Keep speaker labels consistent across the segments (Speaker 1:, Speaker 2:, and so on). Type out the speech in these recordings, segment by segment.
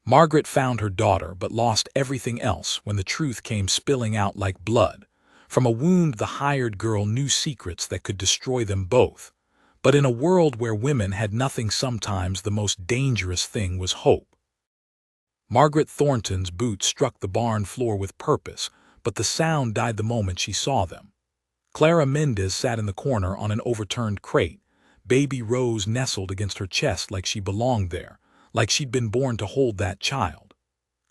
Speaker 1: Margaret found her daughter but lost everything else when the truth came spilling out like blood. From a wound the hired girl knew secrets that could destroy them both. But in a world where women had nothing, sometimes the most dangerous thing was hope. Margaret Thornton's boots struck the barn floor with purpose, but the sound died the moment she saw them. Clara Mendez sat in the corner on an overturned crate. Baby Rose nestled against her chest like she belonged there, like she'd been born to hold that child.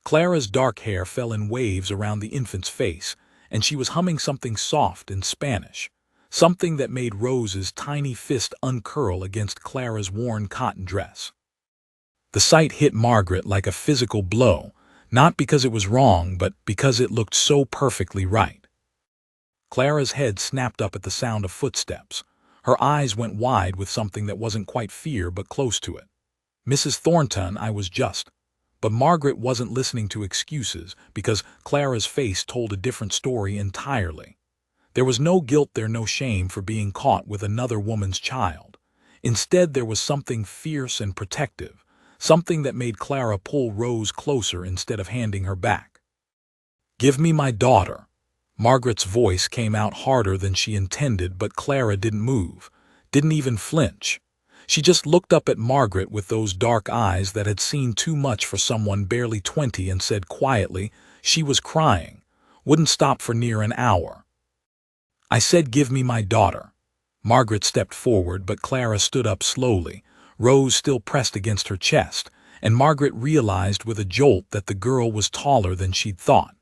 Speaker 1: Clara's dark hair fell in waves around the infant's face, and she was humming something soft in Spanish, something that made Rose's tiny fist uncurl against Clara's worn cotton dress. The sight hit Margaret like a physical blow, not because it was wrong, but because it looked so perfectly right. Clara's head snapped up at the sound of footsteps. Her eyes went wide with something that wasn't quite fear but close to it. "Mrs. Thornton, I was just—" But Margaret wasn't listening to excuses, because Clara's face told a different story entirely. There was no guilt there, no shame for being caught with another woman's child. Instead, there was something fierce and protective, something that made Clara pull Rose closer instead of handing her back. "Give me my daughter." Margaret's voice came out harder than she intended, but Clara didn't move, didn't even flinch. She just looked up at Margaret with those dark eyes that had seen too much for someone barely 20 and said quietly, she was crying, wouldn't stop for near an hour. "I said give me my daughter." Margaret stepped forward, but Clara stood up slowly, Rose still pressed against her chest, and Margaret realized with a jolt that the girl was taller than she'd thought.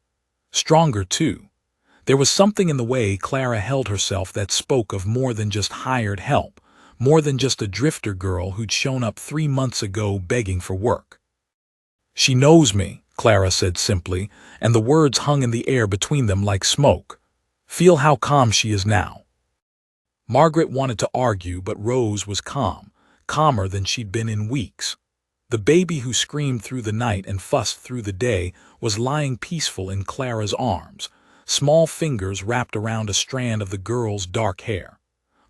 Speaker 1: Stronger, too. There was something in the way Clara held herself that spoke of more than just hired help, more than just a drifter girl who'd shown up 3 months ago begging for work. "She knows me," Clara said simply, and the words hung in the air between them like smoke. "Feel how calm she is now." Margaret wanted to argue, but Rose was calm, calmer than she'd been in weeks. The baby who screamed through the night and fussed through the day was lying peaceful in Clara's arms, small fingers wrapped around a strand of the girl's dark hair.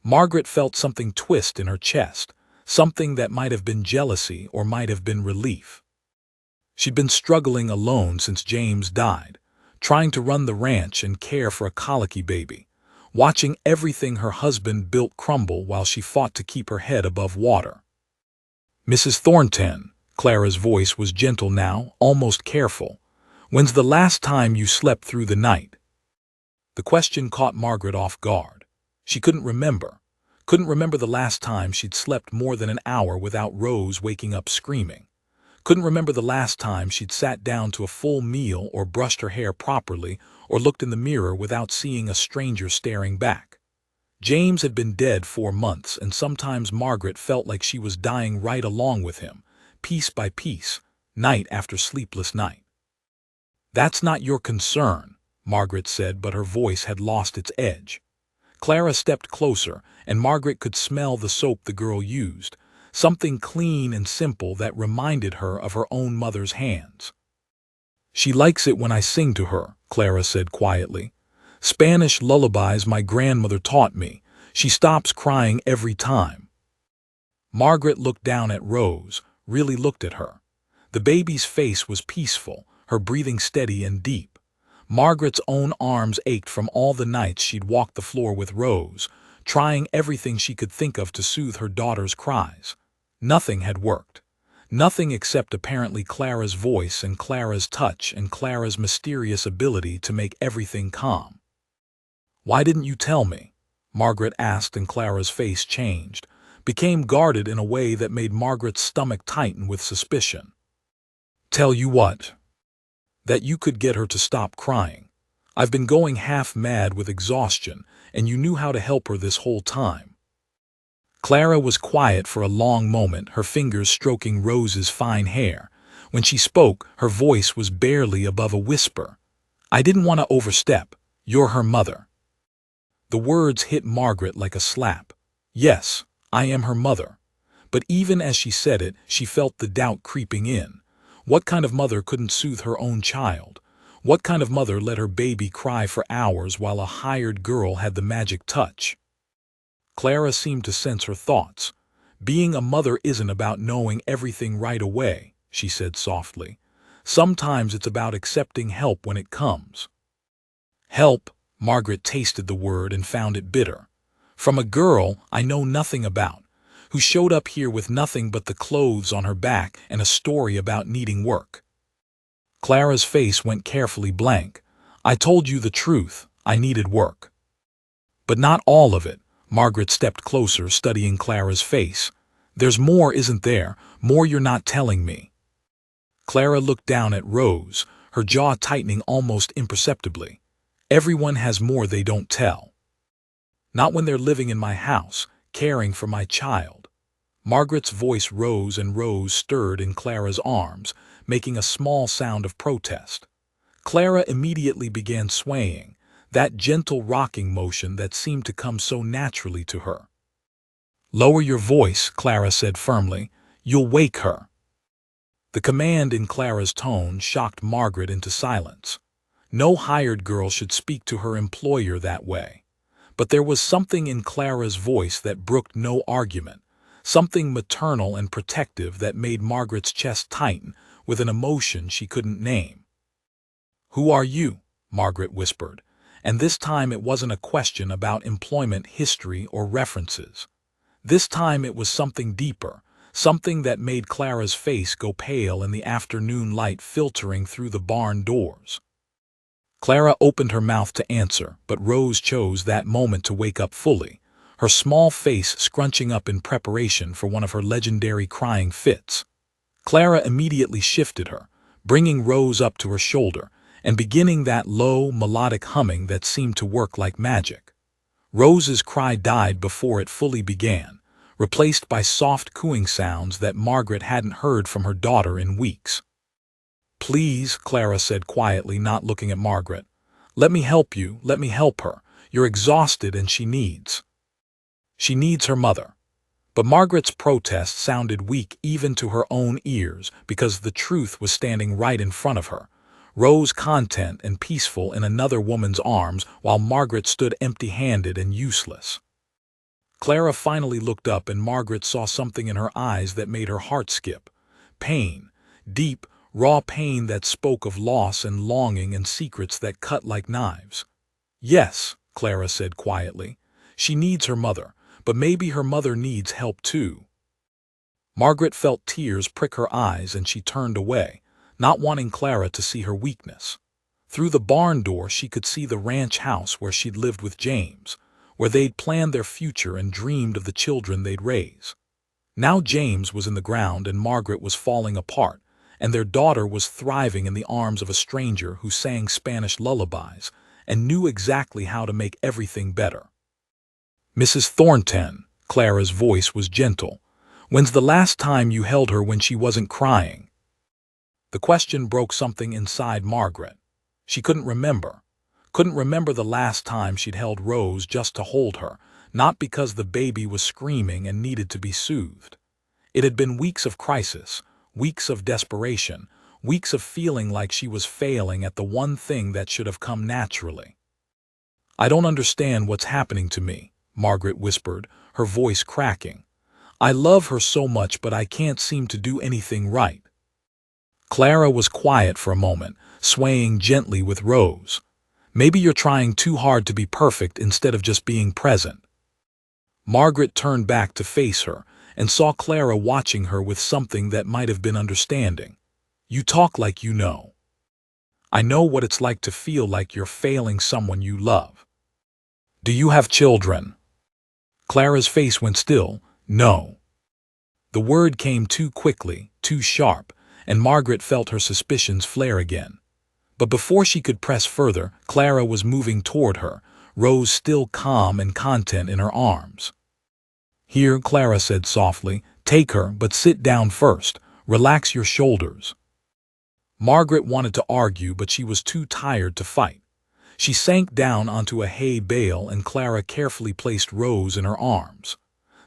Speaker 1: Margaret felt something twist in her chest, something that might have been jealousy or might have been relief. She'd been struggling alone since James died, trying to run the ranch and care for a colicky baby, watching everything her husband built crumble while she fought to keep her head above water. "Mrs. Thornton," Clara's voice was gentle now, almost careful. "When's the last time you slept through the night?" The question caught Margaret off guard. She couldn't remember the last time she'd slept more than an hour without Rose waking up screaming. Couldn't remember the last time she'd sat down to a full meal or brushed her hair properly or looked in the mirror without seeing a stranger staring back. James had been dead 4 months, and sometimes Margaret felt like she was dying right along with him, piece by piece, night after sleepless night. "That's not your concern," Margaret said, but her voice had lost its edge. Clara stepped closer, and Margaret could smell the soap the girl used, something clean and simple that reminded her of her own mother's hands. "She likes it when I sing to her," Clara said quietly. "Spanish lullabies my grandmother taught me. She stops crying every time." Margaret looked down at Rose, really looked at her. The baby's face was peaceful, her breathing steady and deep. Margaret's own arms ached from all the nights she'd walked the floor with Rose, trying everything she could think of to soothe her daughter's cries. Nothing had worked. Nothing except apparently Clara's voice and Clara's touch and Clara's mysterious ability to make everything calm. "Why didn't you tell me?" Margaret asked, and Clara's face changed, became guarded in a way that made Margaret's stomach tighten with suspicion. "Tell you what?" "That you could get her to stop crying. I've been going half mad with exhaustion, and you knew how to help her this whole time." Clara was quiet for a long moment, her fingers stroking Rose's fine hair. When she spoke, her voice was barely above a whisper. "I didn't want to overstep. You're her mother." The words hit Margaret like a slap. "Yes, I am her mother." But even as she said it, she felt the doubt creeping in. What kind of mother couldn't soothe her own child? What kind of mother let her baby cry for hours while a hired girl had the magic touch? Clara seemed to sense her thoughts. "Being a mother isn't about knowing everything right away," she said softly. Sometimes it's about accepting help when it comes. Help, Margaret tasted the word and found it bitter. From a girl I know nothing about, who showed up here with nothing but the clothes on her back and a story about needing work. Clara's face went carefully blank. I told you the truth, I needed work. But not all of it. Margaret stepped closer, studying Clara's face. There's more, isn't there? More you're not telling me. Clara looked down at Rose, her jaw tightening almost imperceptibly. Everyone has more they don't tell. Not when they're living in my house, caring for my child. Margaret's voice rose and Rose stirred in Clara's arms, making a small sound of protest. Clara immediately began swaying, that gentle rocking motion that seemed to come so naturally to her. Lower your voice, Clara said firmly. You'll wake her. The command in Clara's tone shocked Margaret into silence. No hired girl should speak to her employer that way. But there was something in Clara's voice that brooked no argument, something maternal and protective that made Margaret's chest tighten with an emotion she couldn't name. Who are you? Margaret whispered, and this time it wasn't a question about employment history or references. This time it was something deeper, something that made Clara's face go pale in the afternoon light filtering through the barn doors. Clara opened her mouth to answer, but Rose chose that moment to wake up fully, her small face scrunching up in preparation for one of her legendary crying fits. Clara immediately shifted her, bringing Rose up to her shoulder, and beginning that low, melodic humming that seemed to work like magic. Rose's cry died before it fully began, replaced by soft cooing sounds that Margaret hadn't heard from her daughter in weeks. Please, Clara said quietly, not looking at Margaret. Let me help you, let me help her. You're exhausted and she needs her mother. But Margaret's protest sounded weak even to her own ears because the truth was standing right in front of her. Rose content and peaceful in another woman's arms while Margaret stood empty-handed and useless. Clara finally looked up and Margaret saw something in her eyes that made her heart skip. Pain, deep, raw pain that spoke of loss and longing and secrets that cut like knives. Yes, Clara said quietly, she needs her mother, but maybe her mother needs help too. Margaret felt tears prick her eyes and she turned away, not wanting Clara to see her weakness. Through the barn door she could see the ranch house where she'd lived with James, where they'd planned their future and dreamed of the children they'd raise. Now James was in the ground and Margaret was falling apart, and their daughter was thriving in the arms of a stranger who sang Spanish lullabies and knew exactly how to make everything better. Mrs. Thornton, Clara's voice was gentle. When's the last time you held her when she wasn't crying? The question broke something inside Margaret. She couldn't remember the last time she'd held Rose just to hold her, not because the baby was screaming and needed to be soothed. It had been weeks of crisis, weeks of desperation, weeks of feeling like she was failing at the one thing that should have come naturally. I don't understand what's happening to me, Margaret whispered, her voice cracking. I love her so much, but I can't seem to do anything right. Clara was quiet for a moment, swaying gently with Rose. Maybe you're trying too hard to be perfect instead of just being present. Margaret turned back to face her and saw Clara watching her with something that might have been understanding. You talk like you know. I know what it's like to feel like you're failing someone you love. Do you have children? Clara's face went still. No. The word came too quickly, too sharp, and Margaret felt her suspicions flare again. But before she could press further, Clara was moving toward her, Rose still calm and content in her arms. Here, Clara said softly, take her, but sit down first. Relax your shoulders. Margaret wanted to argue, but she was too tired to fight. She sank down onto a hay bale and Clara carefully placed Rose in her arms.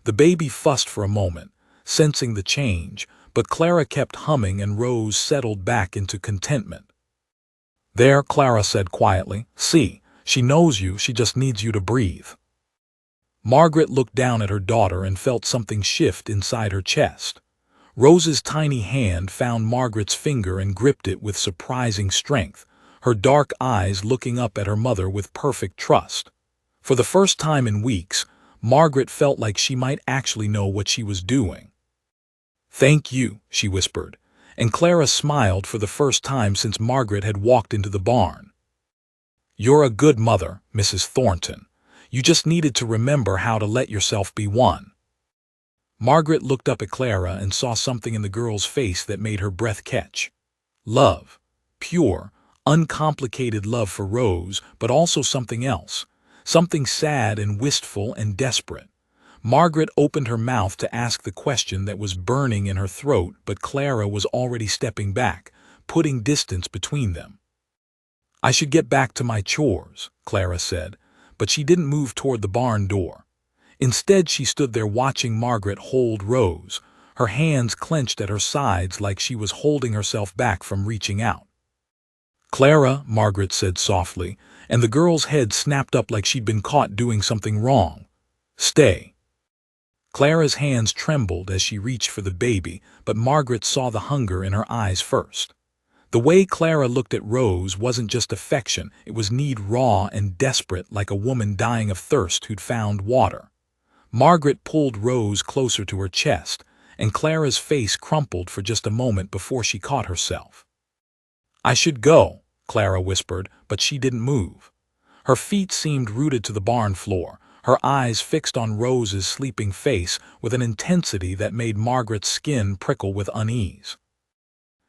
Speaker 1: The baby fussed for a moment, sensing the change, but Clara kept humming and Rose settled back into contentment. There, Clara said quietly, see, she knows you, she just needs you to breathe. Margaret looked down at her daughter and felt something shift inside her chest. Rose's tiny hand found Margaret's finger and gripped it with surprising strength, her dark eyes looking up at her mother with perfect trust. For the first time in weeks, Margaret felt like she might actually know what she was doing. "Thank you," she whispered, and Clara smiled for the first time since Margaret had walked into the barn. "You're a good mother, Mrs. Thornton. You just needed to remember how to let yourself be one." Margaret looked up at Clara and saw something in the girl's face that made her breath catch. Love. Pure, uncomplicated love for Rose, but also something else. Something sad and wistful and desperate. Margaret opened her mouth to ask the question that was burning in her throat, but Clara was already stepping back, putting distance between them. "I should get back to my chores," Clara said, but she didn't move toward the barn door. Instead, she stood there watching Margaret hold Rose, her hands clenched at her sides like she was holding herself back from reaching out. "Clara," Margaret said softly, and the girl's head snapped up like she'd been caught doing something wrong. "Stay." Clara's hands trembled as she reached for the baby, but Margaret saw the hunger in her eyes first. The way Clara looked at Rose wasn't just affection, it was need raw and desperate, like a woman dying of thirst who'd found water. Margaret pulled Rose closer to her chest, and Clara's face crumpled for just a moment before she caught herself. "I should go," Clara whispered, but she didn't move. Her feet seemed rooted to the barn floor, her eyes fixed on Rose's sleeping face with an intensity that made Margaret's skin prickle with unease.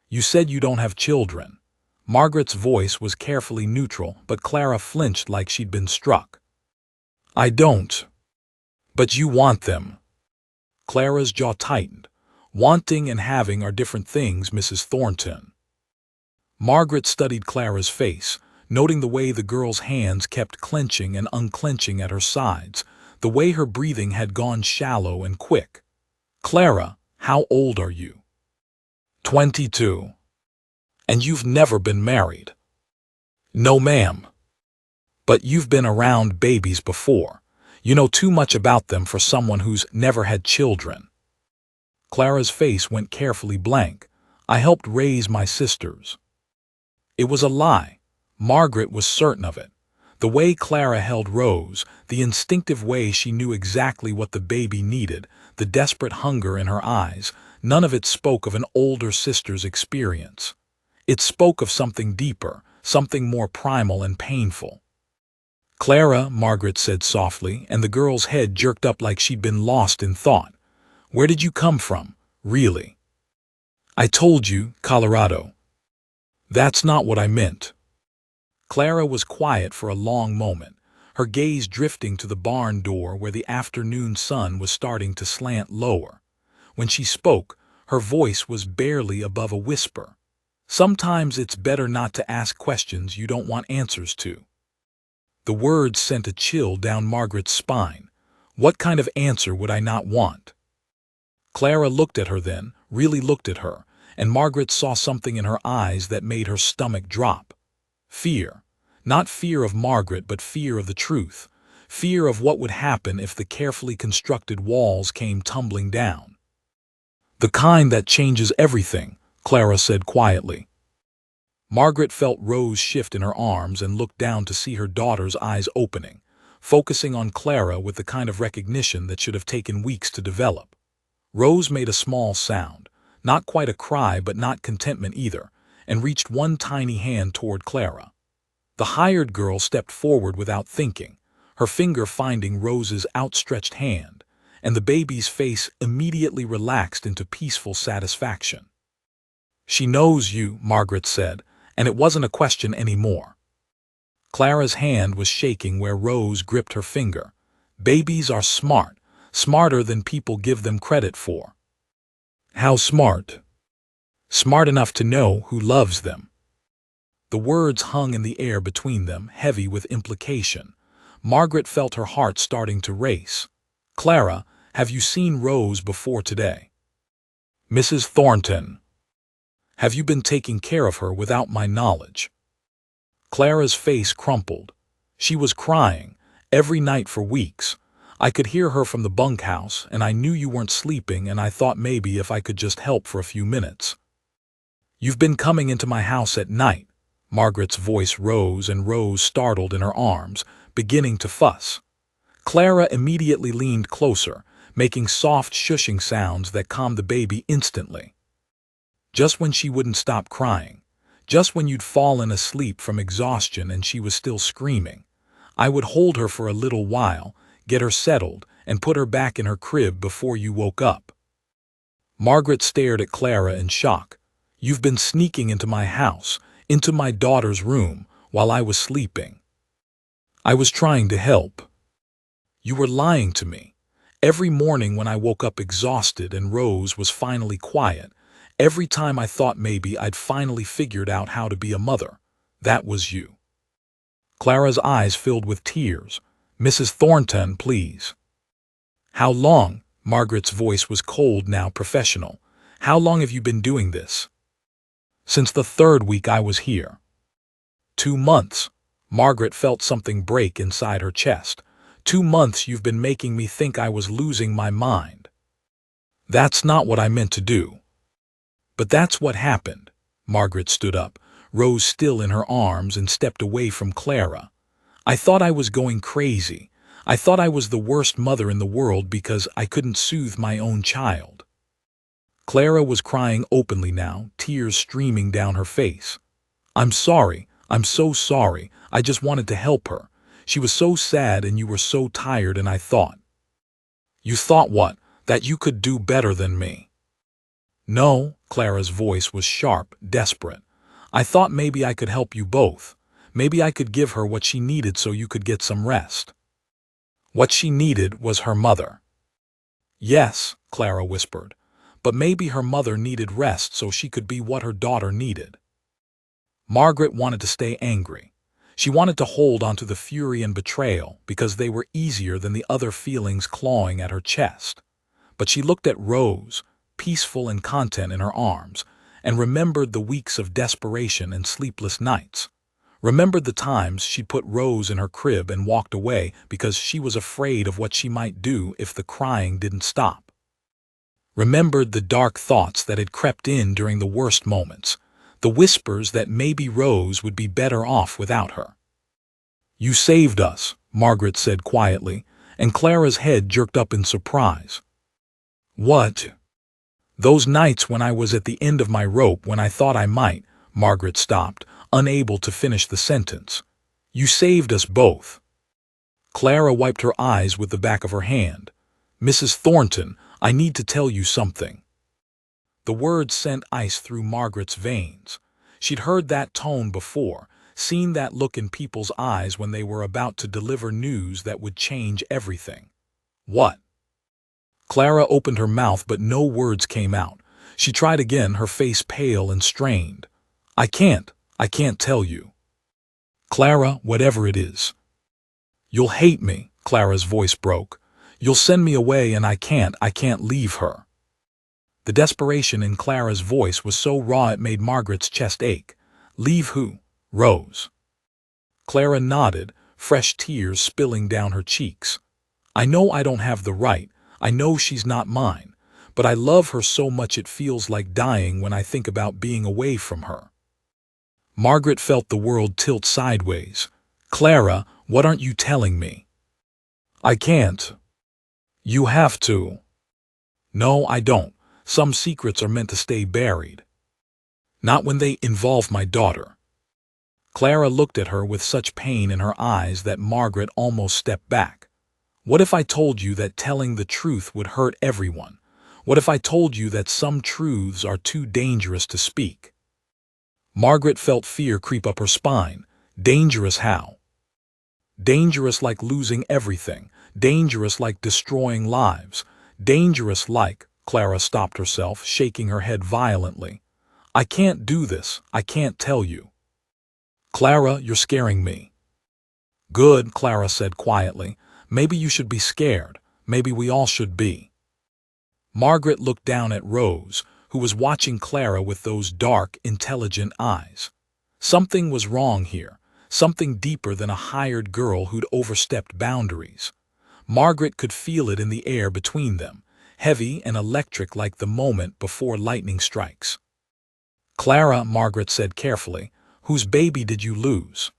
Speaker 1: "You said you don't have children." Margaret's voice was carefully neutral, but Clara flinched like she'd been struck. "I don't. But you want them." Clara's jaw tightened. "Wanting and having are different things, Mrs. Thornton." Margaret studied Clara's face, noting the way the girl's hands kept clenching and unclenching at her sides, the way her breathing had gone shallow and quick. "Clara, how old are you?" 22. "And you've never been married?" "No, ma'am." "But you've been around babies before. You know too much about them for someone who's never had children." Clara's face went carefully blank. "I helped raise my sisters." It was a lie. Margaret was certain of it. The way Clara held Rose, the instinctive way she knew exactly what the baby needed, the desperate hunger in her eyes, none of it spoke of an older sister's experience. It spoke of something deeper, something more primal and painful. "Clara," Margaret said softly, and the girl's head jerked up like she'd been lost in thought. "Where did you come from, really?" "I told you, Colorado." "That's not what I meant." Clara was quiet for a long moment, her gaze drifting to the barn door where the afternoon sun was starting to slant lower. When she spoke, her voice was barely above a whisper. "Sometimes it's better not to ask questions you don't want answers to." The words sent a chill down Margaret's spine. What kind of answer would I not want? Clara looked at her then, really looked at her, and Margaret saw something in her eyes that made her stomach drop. Fear. Not fear of Margaret, but fear of the truth. Fear of what would happen if the carefully constructed walls came tumbling down. "The kind that changes everything," Clara said quietly. Margaret felt Rose shift in her arms and looked down to see her daughter's eyes opening, focusing on Clara with the kind of recognition that should have taken weeks to develop. Rose made a small sound, not quite a cry but not contentment either, and reached one tiny hand toward Clara. The hired girl stepped forward without thinking, her finger finding Rose's outstretched hand, and the baby's face immediately relaxed into peaceful satisfaction. "She knows you," Margaret said, and it wasn't a question anymore. Clara's hand was shaking where Rose gripped her finger. "Babies are smart, smarter than people give them credit for." "How smart?" "Smart enough to know who loves them." The words hung in the air between them, heavy with implication. Margaret felt her heart starting to race. "Clara, have you seen Rose before today?" "Mrs. Thornton." "Have you been taking care of her without my knowledge?" Clara's face crumpled. She was crying, every night for weeks. I could hear her from the bunkhouse, and I knew you weren't sleeping, and I thought maybe if I could just help for a few minutes. You've been coming into my house at night. Margaret's voice rose and rose, startled in her arms, beginning to fuss. Clara immediately leaned closer, making soft shushing sounds that calmed the baby instantly. Just when she wouldn't stop crying, just when you'd fallen asleep from exhaustion and she was still screaming, I would hold her for a little while, get her settled, and put her back in her crib before you woke up. Margaret stared at Clara in shock. You've been sneaking into my house, into my daughter's room, while I was sleeping. I was trying to help. You were lying to me. Every morning when I woke up exhausted and Rose was finally quiet, every time I thought maybe I'd finally figured out how to be a mother, that was you. Clara's eyes filled with tears. Mrs. Thornton, please. How long? Margaret's voice was cold, now professional. How long have you been doing this? Since the 3rd week I was here. 2 months. Margaret felt something break inside her chest. 2 months you've been making me think I was losing my mind. That's not what I meant to do. But that's what happened. Margaret stood up, Rose still in her arms, and stepped away from Clara. I thought I was going crazy. I thought I was the worst mother in the world because I couldn't soothe my own child. Clara was crying openly now, tears streaming down her face. I'm sorry. I'm so sorry. I just wanted to help her. She was so sad and you were so tired, and I thought. You thought what? That you could do better than me? No, Clara's voice was sharp, desperate. I thought maybe I could help you both. Maybe I could give her what she needed so you could get some rest. What she needed was her mother. Yes, Clara whispered, but maybe her mother needed rest so she could be what her daughter needed. Margaret wanted to stay angry. She wanted to hold onto the fury and betrayal because they were easier than the other feelings clawing at her chest. But she looked at Rose, peaceful and content in her arms, and remembered the weeks of desperation and sleepless nights. Remembered the times she'd put Rose in her crib and walked away because she was afraid of what she might do if the crying didn't stop. Remembered the dark thoughts that had crept in during the worst moments, the whispers that maybe Rose would be better off without her. You saved us, Margaret said quietly, and Clara's head jerked up in surprise. What? Those nights when I was at the end of my rope, when I thought I might, Margaret stopped, unable to finish the sentence. You saved us both. Clara wiped her eyes with the back of her hand. Mrs. Thornton, I need to tell you something. The words sent ice through Margaret's veins. She'd heard that tone before, seen that look in people's eyes when they were about to deliver news that would change everything. What? Clara opened her mouth, but no words came out. She tried again, her face pale and strained. I can't tell you. Clara, whatever it is. You'll hate me, Clara's voice broke. You'll send me away, and I can't leave her. The desperation in Clara's voice was so raw it made Margaret's chest ache. Leave who? Rose. Clara nodded, fresh tears spilling down her cheeks. I know I don't have the right. I know she's not mine, but I love her so much it feels like dying when I think about being away from her. Margaret felt the world tilt sideways. Clara, what aren't you telling me? I can't. You have to. No, I don't. Some secrets are meant to stay buried. Not when they involve my daughter. Clara looked at her with such pain in her eyes that Margaret almost stepped back. What if I told you that telling the truth would hurt everyone? What if I told you that some truths are too dangerous to speak? Margaret felt fear creep up her spine. Dangerous how? Dangerous like losing everything. Dangerous like destroying lives. Dangerous like... Clara stopped herself, shaking her head violently. I can't do this. I can't tell you. Clara, you're scaring me. Good, Clara said quietly. Maybe you should be scared. Maybe we all should be. Margaret looked down at Rose, who was watching Clara with those dark, intelligent eyes. Something was wrong here, something deeper than a hired girl who'd overstepped boundaries. Margaret could feel it in the air between them, heavy and electric like the moment before lightning strikes. "Clara," Margaret said carefully, "whose baby did you lose?"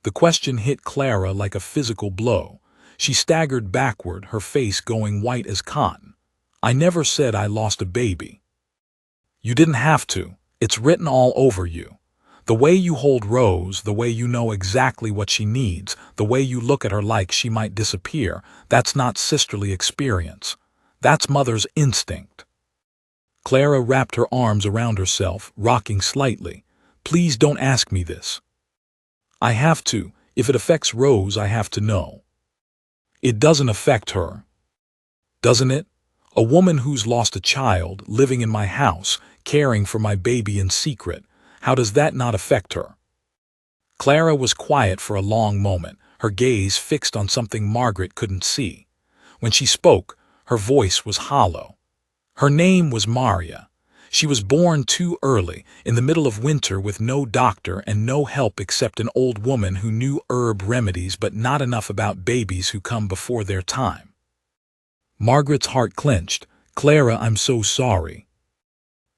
Speaker 1: The question hit Clara like a physical blow. She staggered backward, her face going white as cotton. "I never said I lost a baby." "You didn't have to. It's written all over you. The way you hold Rose, the way you know exactly what she needs, the way you look at her like she might disappear, that's not sisterly experience. That's mother's instinct." Clara wrapped her arms around herself, rocking slightly. "Please don't ask me this." "I have to. If it affects Rose, I have to know." "It doesn't affect her." "Doesn't it? A woman who's lost a child, living in my house, caring for my baby in secret, how does that not affect her?" Clara was quiet for a long moment, her gaze fixed on something Margaret couldn't see. When she spoke, her voice was hollow. Her name was Maria. She was born too early, in the middle of winter with no doctor and no help except an old woman who knew herb remedies but not enough about babies who come before their time. Margaret's heart clenched. "Clara, I'm so sorry."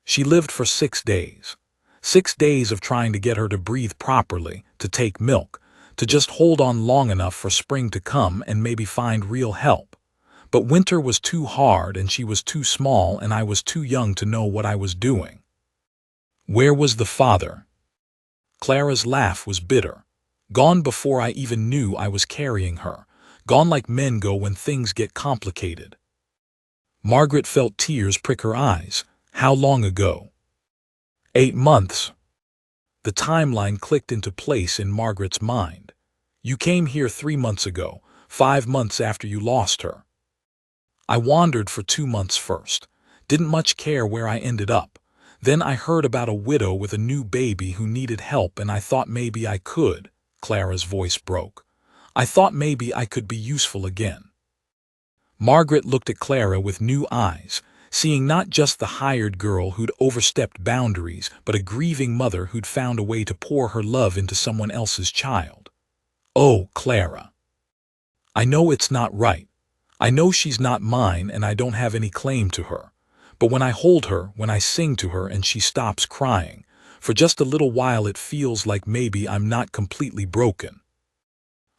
Speaker 1: She lived for 6 days. 6 days of trying to get her to breathe properly, to take milk, to just hold on long enough for spring to come and maybe find real help. But winter was too hard and she was too small and I was too young to know what I was doing. Where was the father? Clara's laugh was bitter. Gone before I even knew I was carrying her. Gone like men go when things get complicated. Margaret felt tears prick her eyes. How long ago? 8 months. The timeline clicked into place in Margaret's mind. You came here 3 months ago, 5 months after you lost her. I wandered for 2 months first. Didn't much care where I ended up. Then I heard about a widow with a new baby who needed help and I thought maybe I could. Clara's voice broke. I thought maybe I could be useful again. Margaret looked at Clara with new eyes, seeing not just the hired girl who'd overstepped boundaries, but a grieving mother who'd found a way to pour her love into someone else's child. Oh, Clara. I know it's not right. I know she's not mine and I don't have any claim to her. But when I hold her, when I sing to her and she stops crying, for just a little while it feels like maybe I'm not completely broken.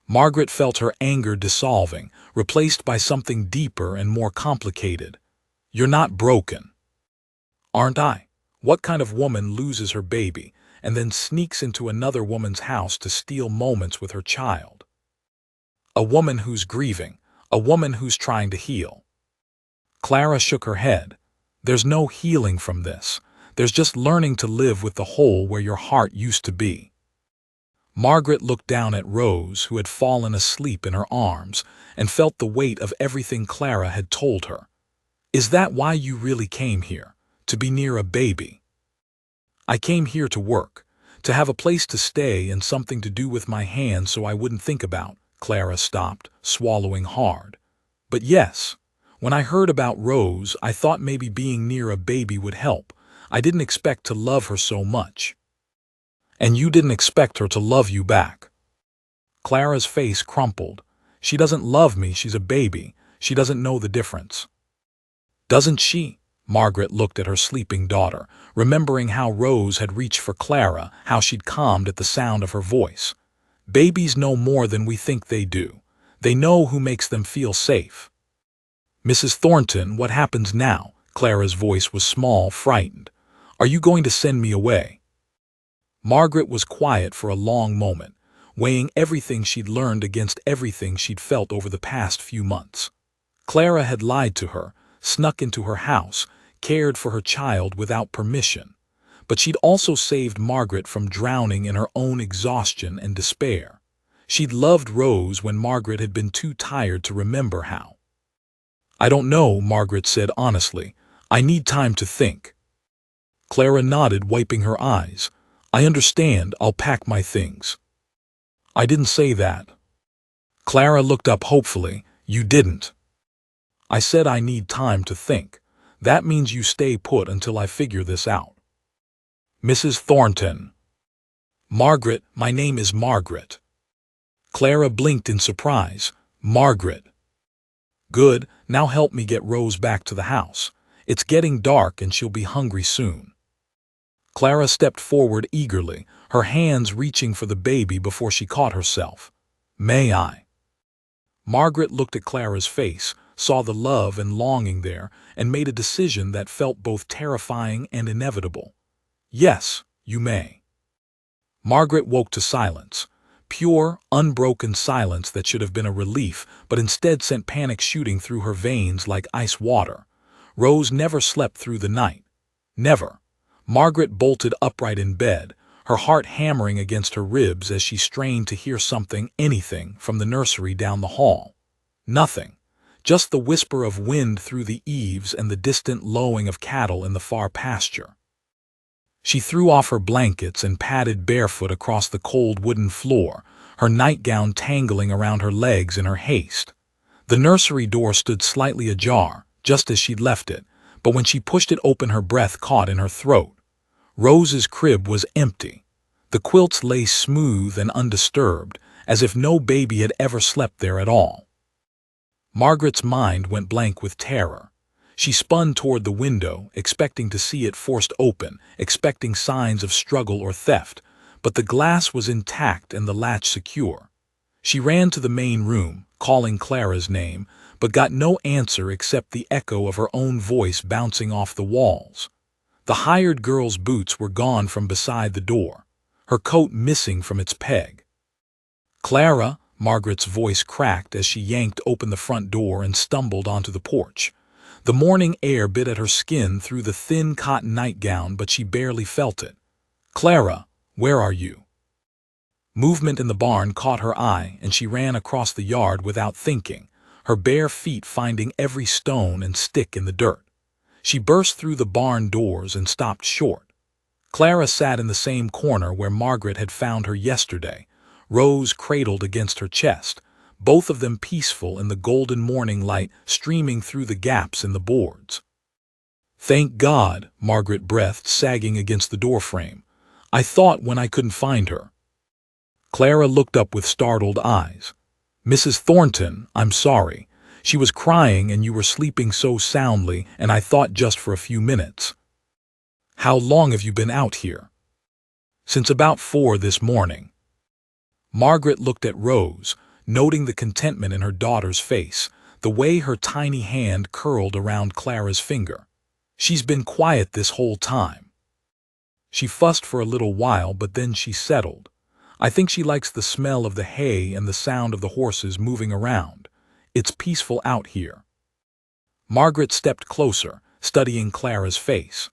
Speaker 1: Margaret felt her anger dissolving, replaced by something deeper and more complicated. You're not broken. Aren't I? What kind of woman loses her baby and then sneaks into another woman's house to steal moments with her child? A woman who's grieving, a woman who's trying to heal. Clara shook her head. There's no healing from this. There's just learning to live with the hole where your heart used to be. Margaret looked down at Rose, who had fallen asleep in her arms, and felt the weight of everything Clara had told her. Is that why you really came here? To be near a baby? I came here to work, to have a place to stay and something to do with my hands so I wouldn't think about. Clara stopped, swallowing hard. But yes, when I heard about Rose, I thought maybe being near a baby would help. I didn't expect to love her so much. And you didn't expect her to love you back. Clara's face crumpled. She doesn't love me, she's a baby. She doesn't know the difference. Doesn't she? Margaret looked at her sleeping daughter, remembering how Rose had reached for Clara, how she'd calmed at the sound of her voice. Babies know more than we think they do. They know who makes them feel safe. Mrs. Thornton, what happens now? Clara's voice was small, frightened. Are you going to send me away? Margaret was quiet for a long moment, weighing everything she'd learned against everything she'd felt over the past few months. Clara had lied to her, snuck into her house, cared for her child without permission. But she'd also saved Margaret from drowning in her own exhaustion and despair. She'd loved Rose when Margaret had been too tired to remember how. I don't know, Margaret said honestly. I need time to think. Clara nodded, wiping her eyes. I understand, I'll pack my things. I didn't say that. Clara looked up hopefully. You didn't. I said I need time to think. That means you stay put until I figure this out. Mrs. Thornton. Margaret, my name is Margaret. Clara blinked in surprise. Margaret. Good, now help me get Rose back to the house. It's getting dark and she'll be hungry soon. Clara stepped forward eagerly, her hands reaching for the baby before she caught herself. May I? Margaret looked at Clara's face, saw the love and longing there, and made a decision that felt both terrifying and inevitable. Yes, you may. Margaret woke to silence. Pure, unbroken silence that should have been a relief, but instead sent panic shooting through her veins like ice water. Rose never slept through the night. Never. Margaret bolted upright in bed, her heart hammering against her ribs as she strained to hear something, anything, from the nursery down the hall. Nothing. Just the whisper of wind through the eaves and the distant lowing of cattle in the far pasture. She threw off her blankets and padded barefoot across the cold wooden floor, her nightgown tangling around her legs in her haste. The nursery door stood slightly ajar, just as she'd left it, but when she pushed it open her breath caught in her throat. Rose's crib was empty. The quilts lay smooth and undisturbed, as if no baby had ever slept there at all. Margaret's mind went blank with terror. She spun toward the window, expecting to see it forced open, expecting signs of struggle or theft, but the glass was intact and the latch secure. She ran to the main room, calling Clara's name, but got no answer except the echo of her own voice bouncing off the walls. The hired girl's boots were gone from beside the door, her coat missing from its peg. Clara, Margaret's voice cracked as she yanked open the front door and stumbled onto the porch. The morning air bit at her skin through the thin cotton nightgown, but she barely felt it. Clara, where are you? Movement in the barn caught her eye, and she ran across the yard without thinking, her bare feet finding every stone and stick in the dirt. She burst through the barn doors and stopped short. Clara sat in the same corner where Margaret had found her yesterday, Rose cradled against her chest, both of them peaceful in the golden morning light streaming through the gaps in the boards. Thank God, Margaret breathed, sagging against the doorframe. I thought when I couldn't find her. Clara looked up with startled eyes. Mrs. Thornton, I'm sorry. She was crying and you were sleeping so soundly, and I thought just for a few minutes. How long have you been out here? Since about 4 this morning. Margaret looked at Rose, noting the contentment in her daughter's face, the way her tiny hand curled around Clara's finger. She's been quiet this whole time. She fussed for a little while, but then she settled. I think she likes the smell of the hay and the sound of the horses moving around. It's peaceful out here. Margaret stepped closer, studying Clara's face.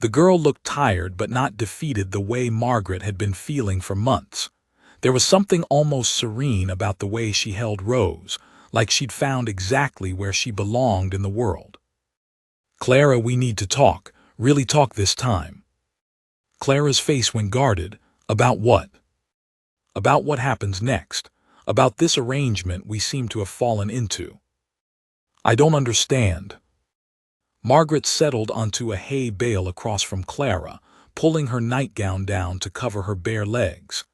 Speaker 1: The girl looked tired but not defeated the way Margaret had been feeling for months. There was something almost serene about the way she held Rose, like she'd found exactly where she belonged in the world. Clara, we need to talk, really talk this time. Clara's face went guarded. About what? About what happens next. About this arrangement we seem to have fallen into. I don't understand. Margaret settled onto a hay bale across from Clara, pulling her nightgown down to cover her bare legs.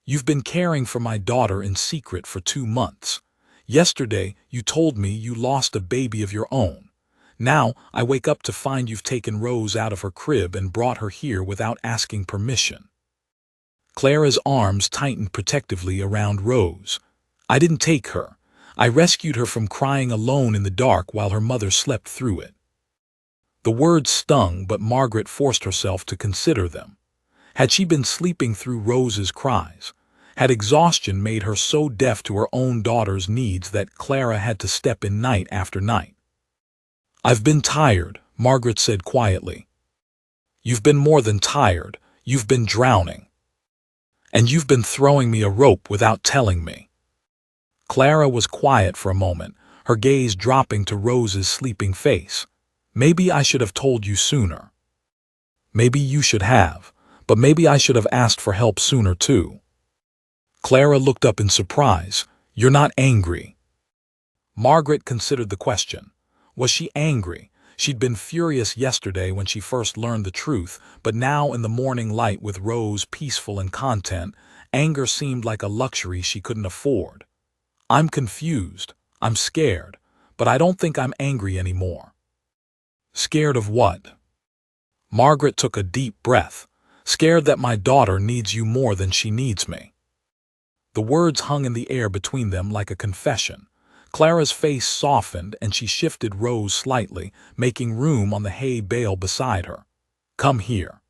Speaker 1: You've been caring for my daughter in secret for 2 months. Yesterday, you told me you lost a baby of your own. Now, I wake up to find you've taken Rose out of her crib and brought her here without asking permission. Clara's arms tightened protectively around Rose. I didn't take her. I rescued her from crying alone in the dark while her mother slept through it. The words stung, but Margaret forced herself to consider them. Had she been sleeping through Rose's cries? Had exhaustion made her so deaf to her own daughter's needs that Clara had to step in night after night? I've been tired, Margaret said quietly. You've been more than tired. You've been drowning. And you've been throwing me a rope without telling me. Clara was quiet for a moment, her gaze dropping to Rose's sleeping face. Maybe I should have told you sooner. Maybe you should have, but maybe I should have asked for help sooner too. Clara looked up in surprise. You're not angry. Margaret considered the question. Was she angry? She'd been furious yesterday when she first learned the truth, but now in the morning light with Rose peaceful and content, anger seemed like a luxury she couldn't afford. I'm confused. I'm scared. but I don't think I'm angry anymore." "Scared of what?" Margaret took a deep breath. "Scared that my daughter needs you more than she needs me." The words hung in the air between them like a confession. Clara's face softened and she shifted Rose slightly, making room on the hay bale beside her. "Come here."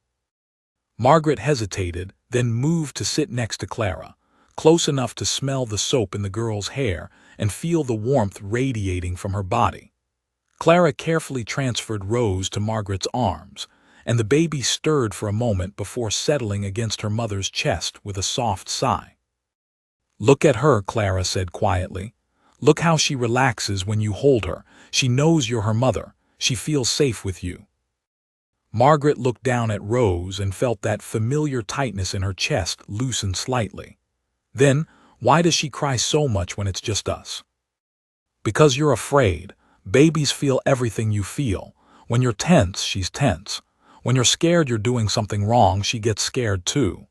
Speaker 1: Margaret hesitated, then moved to sit next to Clara, close enough to smell the soap in the girl's hair and feel the warmth radiating from her body. Clara carefully transferred Rose to Margaret's arms, and the baby stirred for a moment before settling against her mother's chest with a soft sigh. "Look at her," Clara said quietly. "Look how she relaxes when you hold her. She knows you're her mother. She feels safe with you." Margaret looked down at Rose and felt that familiar tightness in her chest loosen slightly. "Then, why does she cry so much when it's just us?" "Because you're afraid. Babies feel everything you feel. When you're tense, she's tense. When you're scared you're doing something wrong, she gets scared too."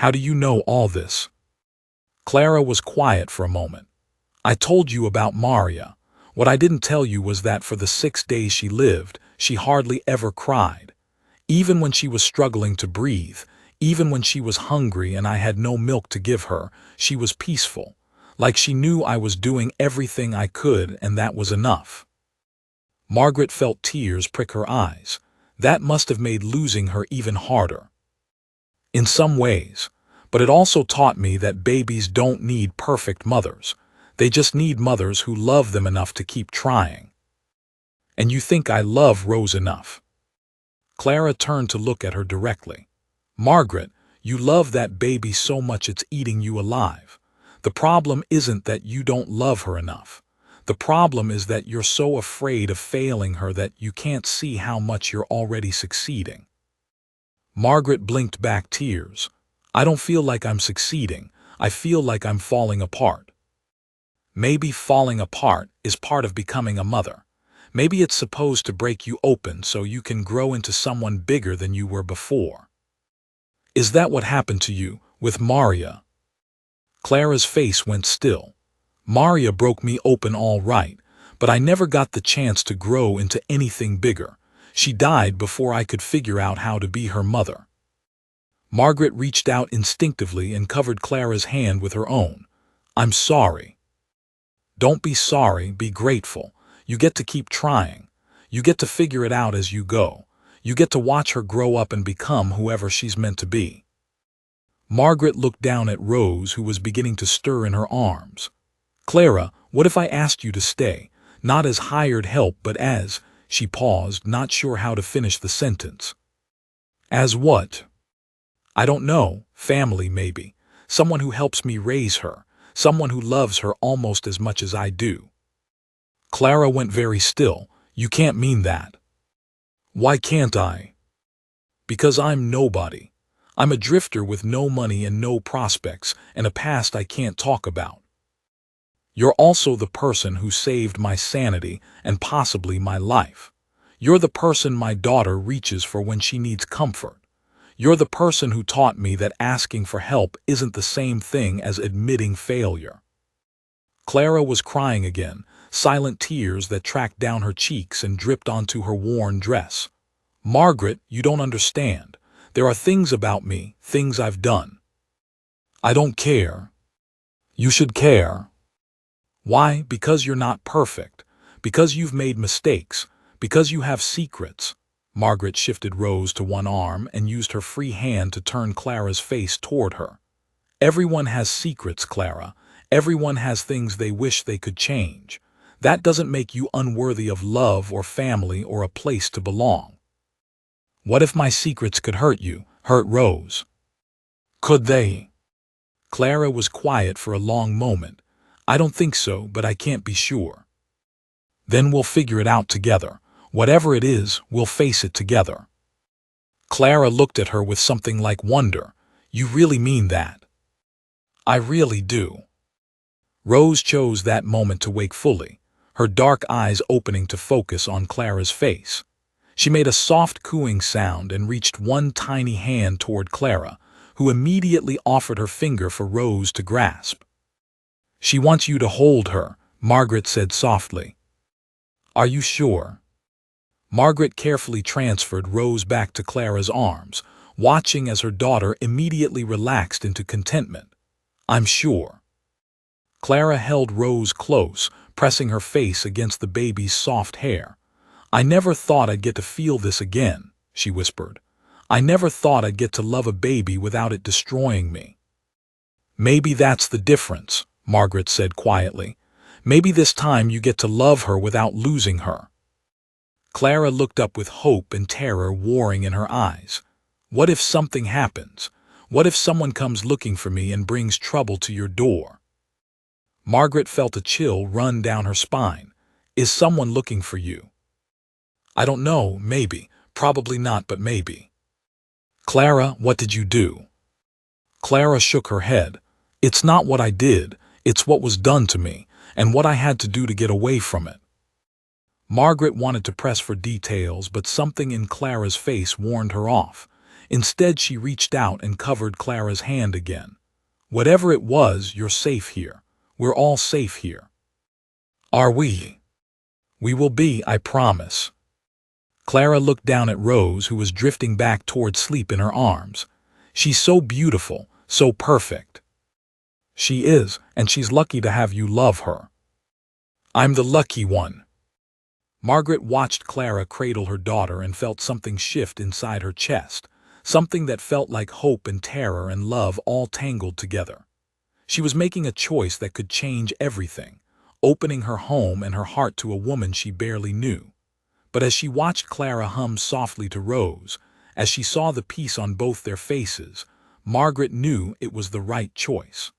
Speaker 1: "How do you know all this?" Clara was quiet for a moment. "I told you about Maria. What I didn't tell you was that for the 6 days she lived, she hardly ever cried. Even when she was struggling to breathe, even when she was hungry and I had no milk to give her, she was peaceful, like she knew I was doing everything I could and that was enough." Margaret felt tears prick her eyes. That must have made losing her even harder. "In some ways, but it also taught me that babies don't need perfect mothers. They just need mothers who love them enough to keep trying." "And you think I love Rose enough?" Clara turned to look at her directly. "Margaret, you love that baby so much it's eating you alive. The problem isn't that you don't love her enough. The problem is that you're so afraid of failing her that you can't see how much you're already succeeding." Margaret blinked back tears. "I don't feel like I'm succeeding. I feel like I'm falling apart." "Maybe falling apart is part of becoming a mother. Maybe it's supposed to break you open so you can grow into someone bigger than you were before." "Is that what happened to you, with Maria?" Clara's face went still. "Maria broke me open all right, but I never got the chance to grow into anything bigger. She died before I could figure out how to be her mother." Margaret reached out instinctively and covered Clara's hand with her own. "I'm sorry." "Don't be sorry, be grateful. You get to keep trying. You get to figure it out as you go. You get to watch her grow up and become whoever she's meant to be." Margaret looked down at Rose, who was beginning to stir in her arms. "Clara, what if I asked you to stay, not as hired help but as—" She paused, not sure how to finish the sentence. "As what?" "I don't know. Family, maybe. Someone who helps me raise her. Someone who loves her almost as much as I do." Clara went very still. "You can't mean that." "Why can't I?" "Because I'm nobody. I'm a drifter with no money and no prospects, and a past I can't talk about. You're also the person who saved my sanity and possibly my life. You're the person my daughter reaches for when she needs comfort. You're the person who taught me that asking for help isn't the same thing as admitting failure." Clara was crying again, silent tears that tracked down her cheeks and dripped onto her worn dress. "Margaret, you don't understand. There are things about me, things I've done." "I don't care." "You should care." "Why? Because you're not perfect. Because you've made mistakes. Because you have secrets." Margaret shifted Rose to one arm and used her free hand to turn Clara's face toward her. "Everyone has secrets, Clara. Everyone has things they wish they could change. That doesn't make you unworthy of love or family or a place to belong." "What if my secrets could hurt you, hurt Rose?" "Could they?" Clara was quiet for a long moment. "I don't think so, but I can't be sure." "Then we'll figure it out together. Whatever it is, we'll face it together." Clara looked at her with something like wonder. "You really mean that?" "I really do." Rose chose that moment to wake fully, her dark eyes opening to focus on Clara's face. She made a soft cooing sound and reached one tiny hand toward Clara, who immediately offered her finger for Rose to grasp. "She wants you to hold her," Margaret said softly. Are you sure? Margaret carefully transferred Rose back to Clara's arms, watching as her daughter immediately relaxed into contentment. I'm sure. Clara held Rose close, pressing her face against the baby's soft hair. I never thought I'd get to feel this again, she whispered. I never thought I'd get to love a baby without it destroying me. Maybe that's the difference, Margaret said quietly. Maybe this time you get to love her without losing her. Clara looked up with hope and terror warring in her eyes. What if something happens? What if someone comes looking for me and brings trouble to your door? Margaret felt a chill run down her spine. Is someone looking for you? I don't know, maybe. Probably not, but maybe. Clara, what did you do? Clara shook her head. It's not what I did, it's what was done to me, and what I had to do to get away from it. Margaret wanted to press for details, but something in Clara's face warned her off. Instead, she reached out and covered Clara's hand again. Whatever it was, you're safe here. We're all safe here. Are we? We will be, I promise. Clara looked down at Rose, who was drifting back toward sleep in her arms. She's so beautiful, so perfect. She is, and she's lucky to have you love her. I'm the lucky one. Margaret watched Clara cradle her daughter and felt something shift inside her chest, something that felt like hope and terror and love all tangled together. She was making a choice that could change everything, opening her home and her heart to a woman she barely knew. But as she watched Clara hum softly to Rose, as she saw the peace on both their faces, Margaret knew it was the right choice.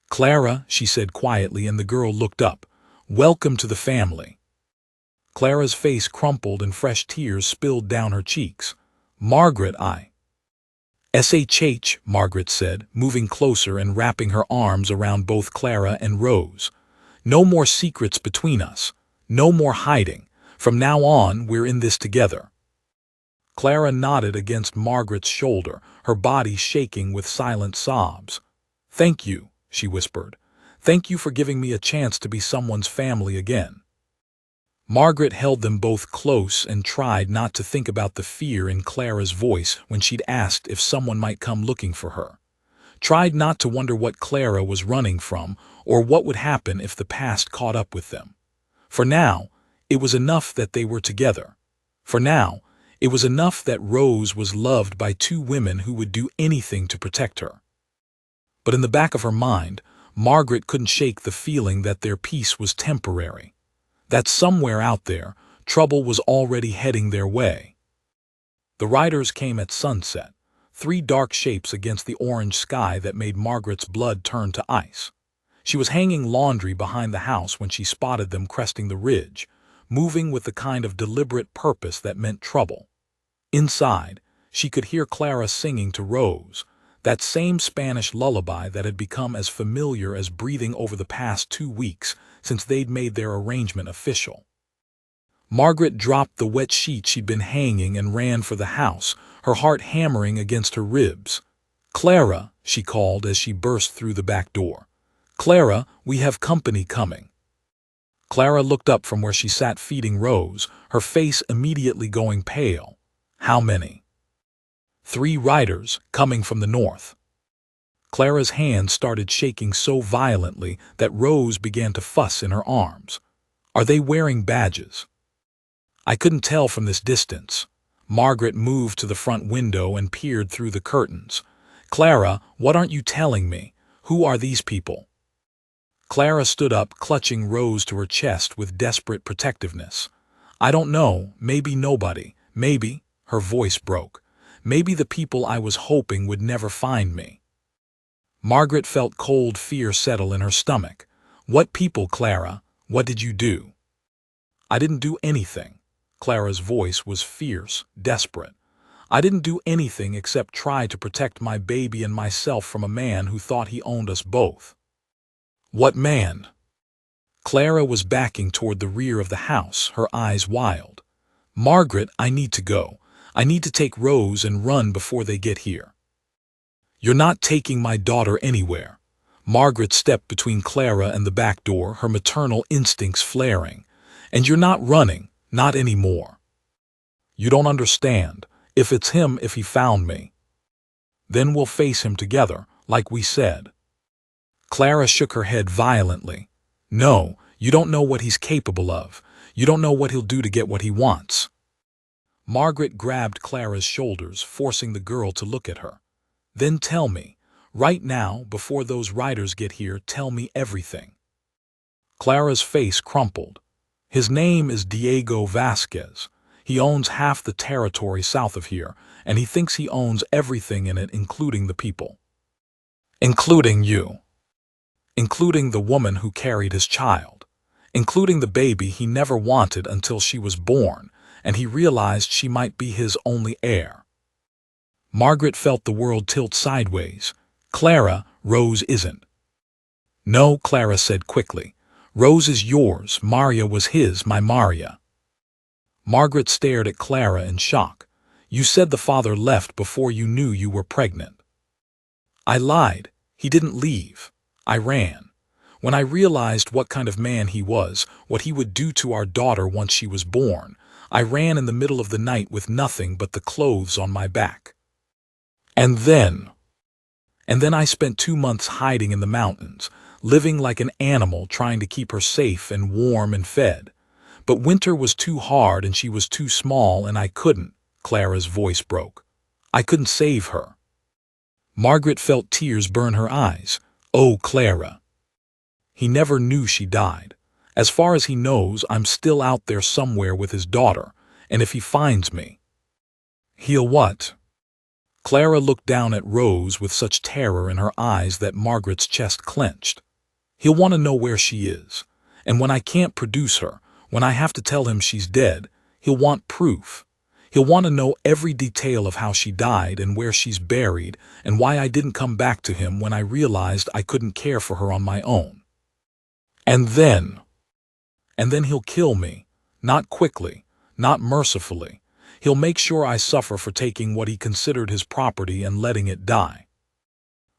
Speaker 1: Clara, she said quietly, and the girl looked up. Welcome to the family. Clara's face crumpled and fresh tears spilled down her cheeks. Margaret, SHH, Margaret said, moving closer and wrapping her arms around both Clara and Rose. No more secrets between us. No more hiding. From now on, we're in this together. Clara nodded against Margaret's shoulder, her body shaking with silent sobs. Thank you, she whispered. Thank you for giving me a chance to be someone's family again. Margaret held them both close and tried not to think about the fear in Clara's voice when she'd asked if someone might come looking for her. Tried not to wonder what Clara was running from or what would happen if the past caught up with them. For now, it was enough that they were together. For now, it was enough that Rose was loved by two women who would do anything to protect her. But in the back of her mind, Margaret couldn't shake the feeling that their peace was temporary. That somewhere out there, trouble was already heading their way. The riders came at sunset, three dark shapes against the orange sky that made Margaret's blood turn to ice. She was hanging laundry behind the house when she spotted them cresting the ridge, moving with the kind of deliberate purpose that meant trouble. Inside, she could hear Clara singing to Rose, that same Spanish lullaby that had become as familiar as breathing over the past 2 weeks since they'd made their arrangement official. Margaret dropped the wet sheet she'd been hanging and ran for the house, her heart hammering against her ribs. Clara, she called as she burst through the back door. Clara, we have company coming. Clara looked up from where she sat feeding Rose, her face immediately going pale. How many? 3 riders, coming from the north. Clara's hand started shaking so violently that Rose began to fuss in her arms. Are they wearing badges? I couldn't tell from this distance. Margaret moved to the front window and peered through the curtains. Clara, what aren't you telling me? Who are these people? Clara stood up, clutching Rose to her chest with desperate protectiveness. I don't know, maybe nobody, maybe, her voice broke. Maybe the people I was hoping would never find me. Margaret felt cold fear settle in her stomach. What people, Clara? What did you do? I didn't do anything. Clara's voice was fierce, desperate. I didn't do anything except try to protect my baby and myself from a man who thought he owned us both. What man? Clara was backing toward the rear of the house, her eyes wild. Margaret, I need to go. I need to take Rose and run before they get here. You're not taking my daughter anywhere. Margaret stepped between Clara and the back door, her maternal instincts flaring. "And you're not running, not anymore. You don't understand. If it's him, if he found me, then we'll face him together, like we said." Clara shook her head violently. "No, you don't know what he's capable of. You don't know what he'll do to get what he wants." Margaret grabbed Clara's shoulders, forcing the girl to look at her. "Then tell me, right now, before those riders get here, tell me everything." Clara's face crumpled. "His name is Diego Vasquez. He owns half the territory south of here, and he thinks he owns everything in it, including the people. Including you. Including the woman who carried his child. Including the baby he never wanted until she was born, and he realized she might be his only heir." Margaret felt the world tilt sideways. "Clara, Rose isn't." "No," Clara said quickly. "Rose is yours. Maria was his, my Maria." Margaret stared at Clara in shock. "You said the father left before you knew you were pregnant." "I lied. He didn't leave. I ran. When I realized what kind of man he was, what he would do to our daughter once she was born, I ran in the middle of the night with nothing but the clothes on my back. And then I spent 2 months hiding in the mountains, living like an animal, trying to keep her safe and warm and fed. But winter was too hard and she was too small, and I couldn't." Clara's voice broke. "I couldn't save her." Margaret felt tears burn her eyes. "Oh, Clara. He never knew she died. As far as he knows, I'm still out there somewhere with his daughter, and if he finds me, he'll what?" Clara looked down at Rose with such terror in her eyes that Margaret's chest clenched. "He'll want to know where she is, and when I can't produce her, when I have to tell him she's dead, he'll want proof. He'll want to know every detail of how she died and where she's buried and why I didn't come back to him when I realized I couldn't care for her on my own. And then he'll kill me. Not quickly, not mercifully. He'll make sure I suffer for taking what he considered his property and letting it die."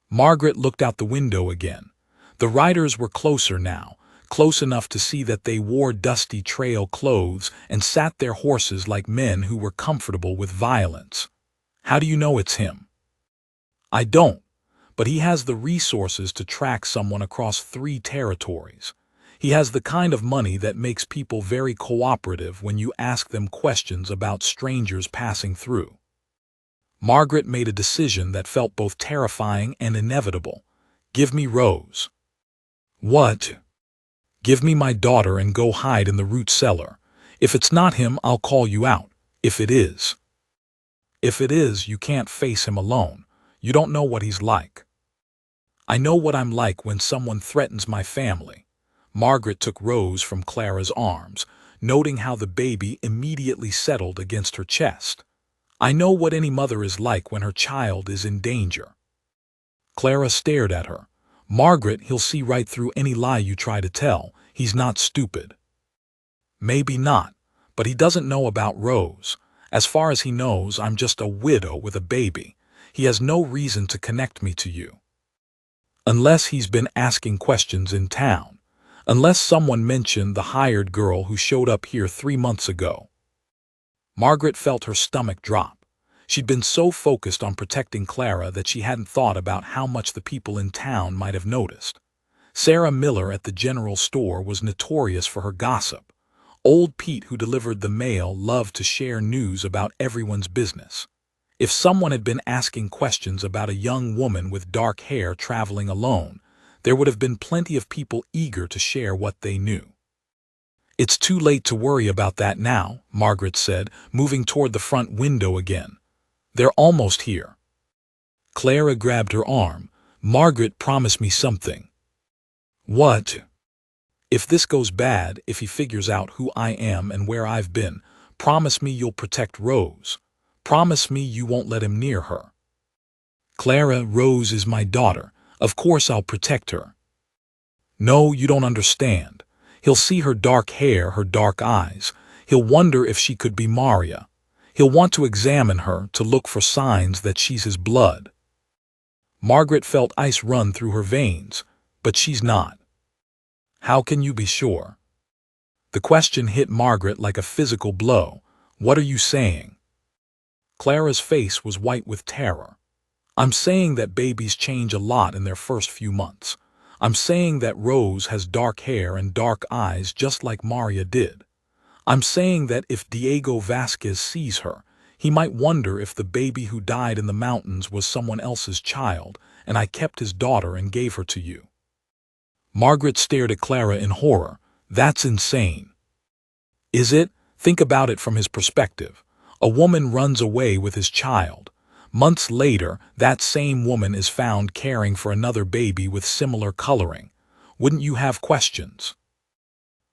Speaker 1: Margaret looked out the window again. The riders were closer now, close enough to see that they wore dusty trail clothes and sat their horses like men who were comfortable with violence. "How do you know it's him?" "I don't, but he has the resources to track someone across 3 territories. He has the kind of money that makes people very cooperative when you ask them questions about strangers passing through." Margaret made a decision that felt both terrifying and inevitable. "Give me Rose." "What?" "Give me my daughter and go hide in the root cellar. If it's not him, I'll call you out. If it is. If it is, you can't face him alone. You don't know what he's like." "I know what I'm like when someone threatens my family." Margaret took Rose from Clara's arms, noting how the baby immediately settled against her chest. "I know what any mother is like when her child is in danger." Clara stared at her. "Margaret, he'll see right through any lie you try to tell. He's not stupid." "Maybe not, but he doesn't know about Rose. As far as he knows, I'm just a widow with a baby. He has no reason to connect me to you. Unless he's been asking questions in town. Unless someone mentioned the hired girl who showed up here 3 months ago." Margaret felt her stomach drop. She'd been so focused on protecting Clara that she hadn't thought about how much the people in town might have noticed. Sarah Miller at the general store was notorious for her gossip. Old Pete, who delivered the mail, loved to share news about everyone's business. If someone had been asking questions about a young woman with dark hair traveling alone, there would have been plenty of people eager to share what they knew. "It's too late to worry about that now," Margaret said, moving toward the front window again. "They're almost here." Clara grabbed her arm. "Margaret, promise me something." "What?" "If this goes bad, if he figures out who I am and where I've been, promise me you'll protect Rose. Promise me you won't let him near her." "Clara, Rose is my daughter. Of course I'll protect her." "No, you don't understand. He'll see her dark hair, her dark eyes. He'll wonder if she could be Maria. He'll want to examine her, to look for signs that she's his blood." Margaret felt ice run through her veins. But she's not. How can you be sure? The question hit Margaret like a physical blow. What are you saying? Clara's face was white with terror. I'm saying that babies change a lot in their first few months. I'm saying that Rose has dark hair and dark eyes just like Maria did. I'm saying that if Diego Vasquez sees her, he might wonder if the baby who died in the mountains was someone else's child, and I kept his daughter and gave her to you. Margaret stared at Clara in horror. That's insane. Is it? Think about it from his perspective. A woman runs away with his child. Months later, that same woman is found caring for another baby with similar coloring. Wouldn't you have questions?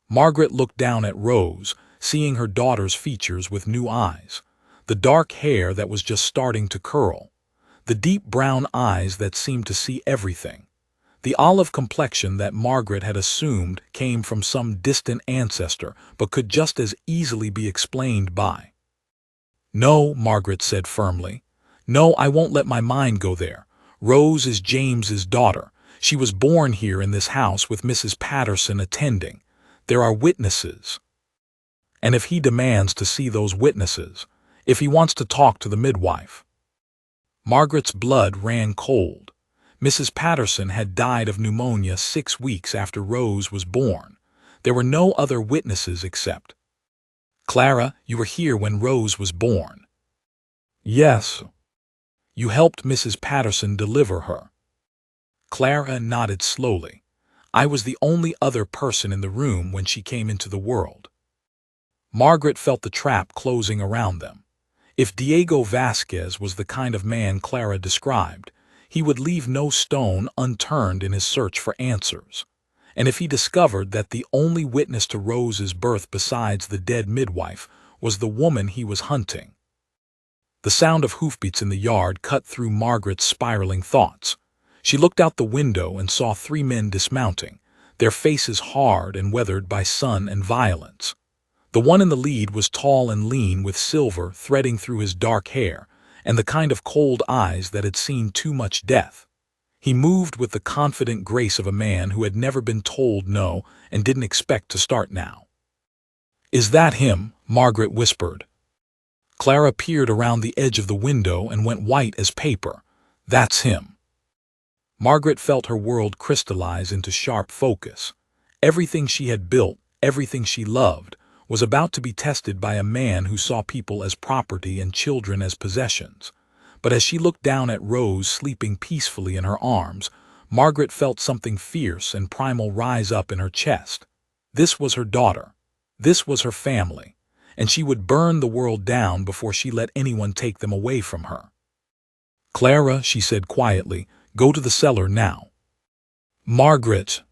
Speaker 1: Margaret looked down at Rose, seeing her daughter's features with new eyes. The dark hair that was just starting to curl. The deep brown eyes that seemed to see everything. The olive complexion that Margaret had assumed came from some distant ancestor, but could just as easily be explained by. No, Margaret said firmly. No, I won't let my mind go there. Rose is James's daughter. She was born here in this house with Mrs. Patterson attending. There are witnesses. And if he demands to see those witnesses, if he wants to talk to the midwife. Margaret's blood ran cold. Mrs. Patterson had died of pneumonia 6 weeks after Rose was born. There were no other witnesses except. Clara, you were here when Rose was born. Yes. You helped Mrs. Patterson deliver her. Clara nodded slowly. I was the only other person in the room when she came into the world. Margaret felt the trap closing around them. If Diego Vasquez was the kind of man Clara described, he would leave no stone unturned in his search for answers. And if he discovered that the only witness to Rose's birth besides the dead midwife was the woman he was hunting. The sound of hoofbeats in the yard cut through Margaret's spiraling thoughts. She looked out the window and saw 3 men dismounting, their faces hard and weathered by sun and violence. The one in the lead was tall and lean with silver threading through his dark hair, and the kind of cold eyes that had seen too much death. He moved with the confident grace of a man who had never been told no and didn't expect to start now. Is that him? Margaret whispered. Clara peered around the edge of the window and went white as paper. That's him. Margaret felt her world crystallize into sharp focus. Everything she had built, everything she loved, was about to be tested by a man who saw people as property and children as possessions. But as she looked down at Rose sleeping peacefully in her arms, Margaret felt something fierce and primal rise up in her chest. This was her daughter. This was her family. And she would burn the world down before she let anyone take them away from her. Clara, she said quietly, go to the cellar now. Margaret.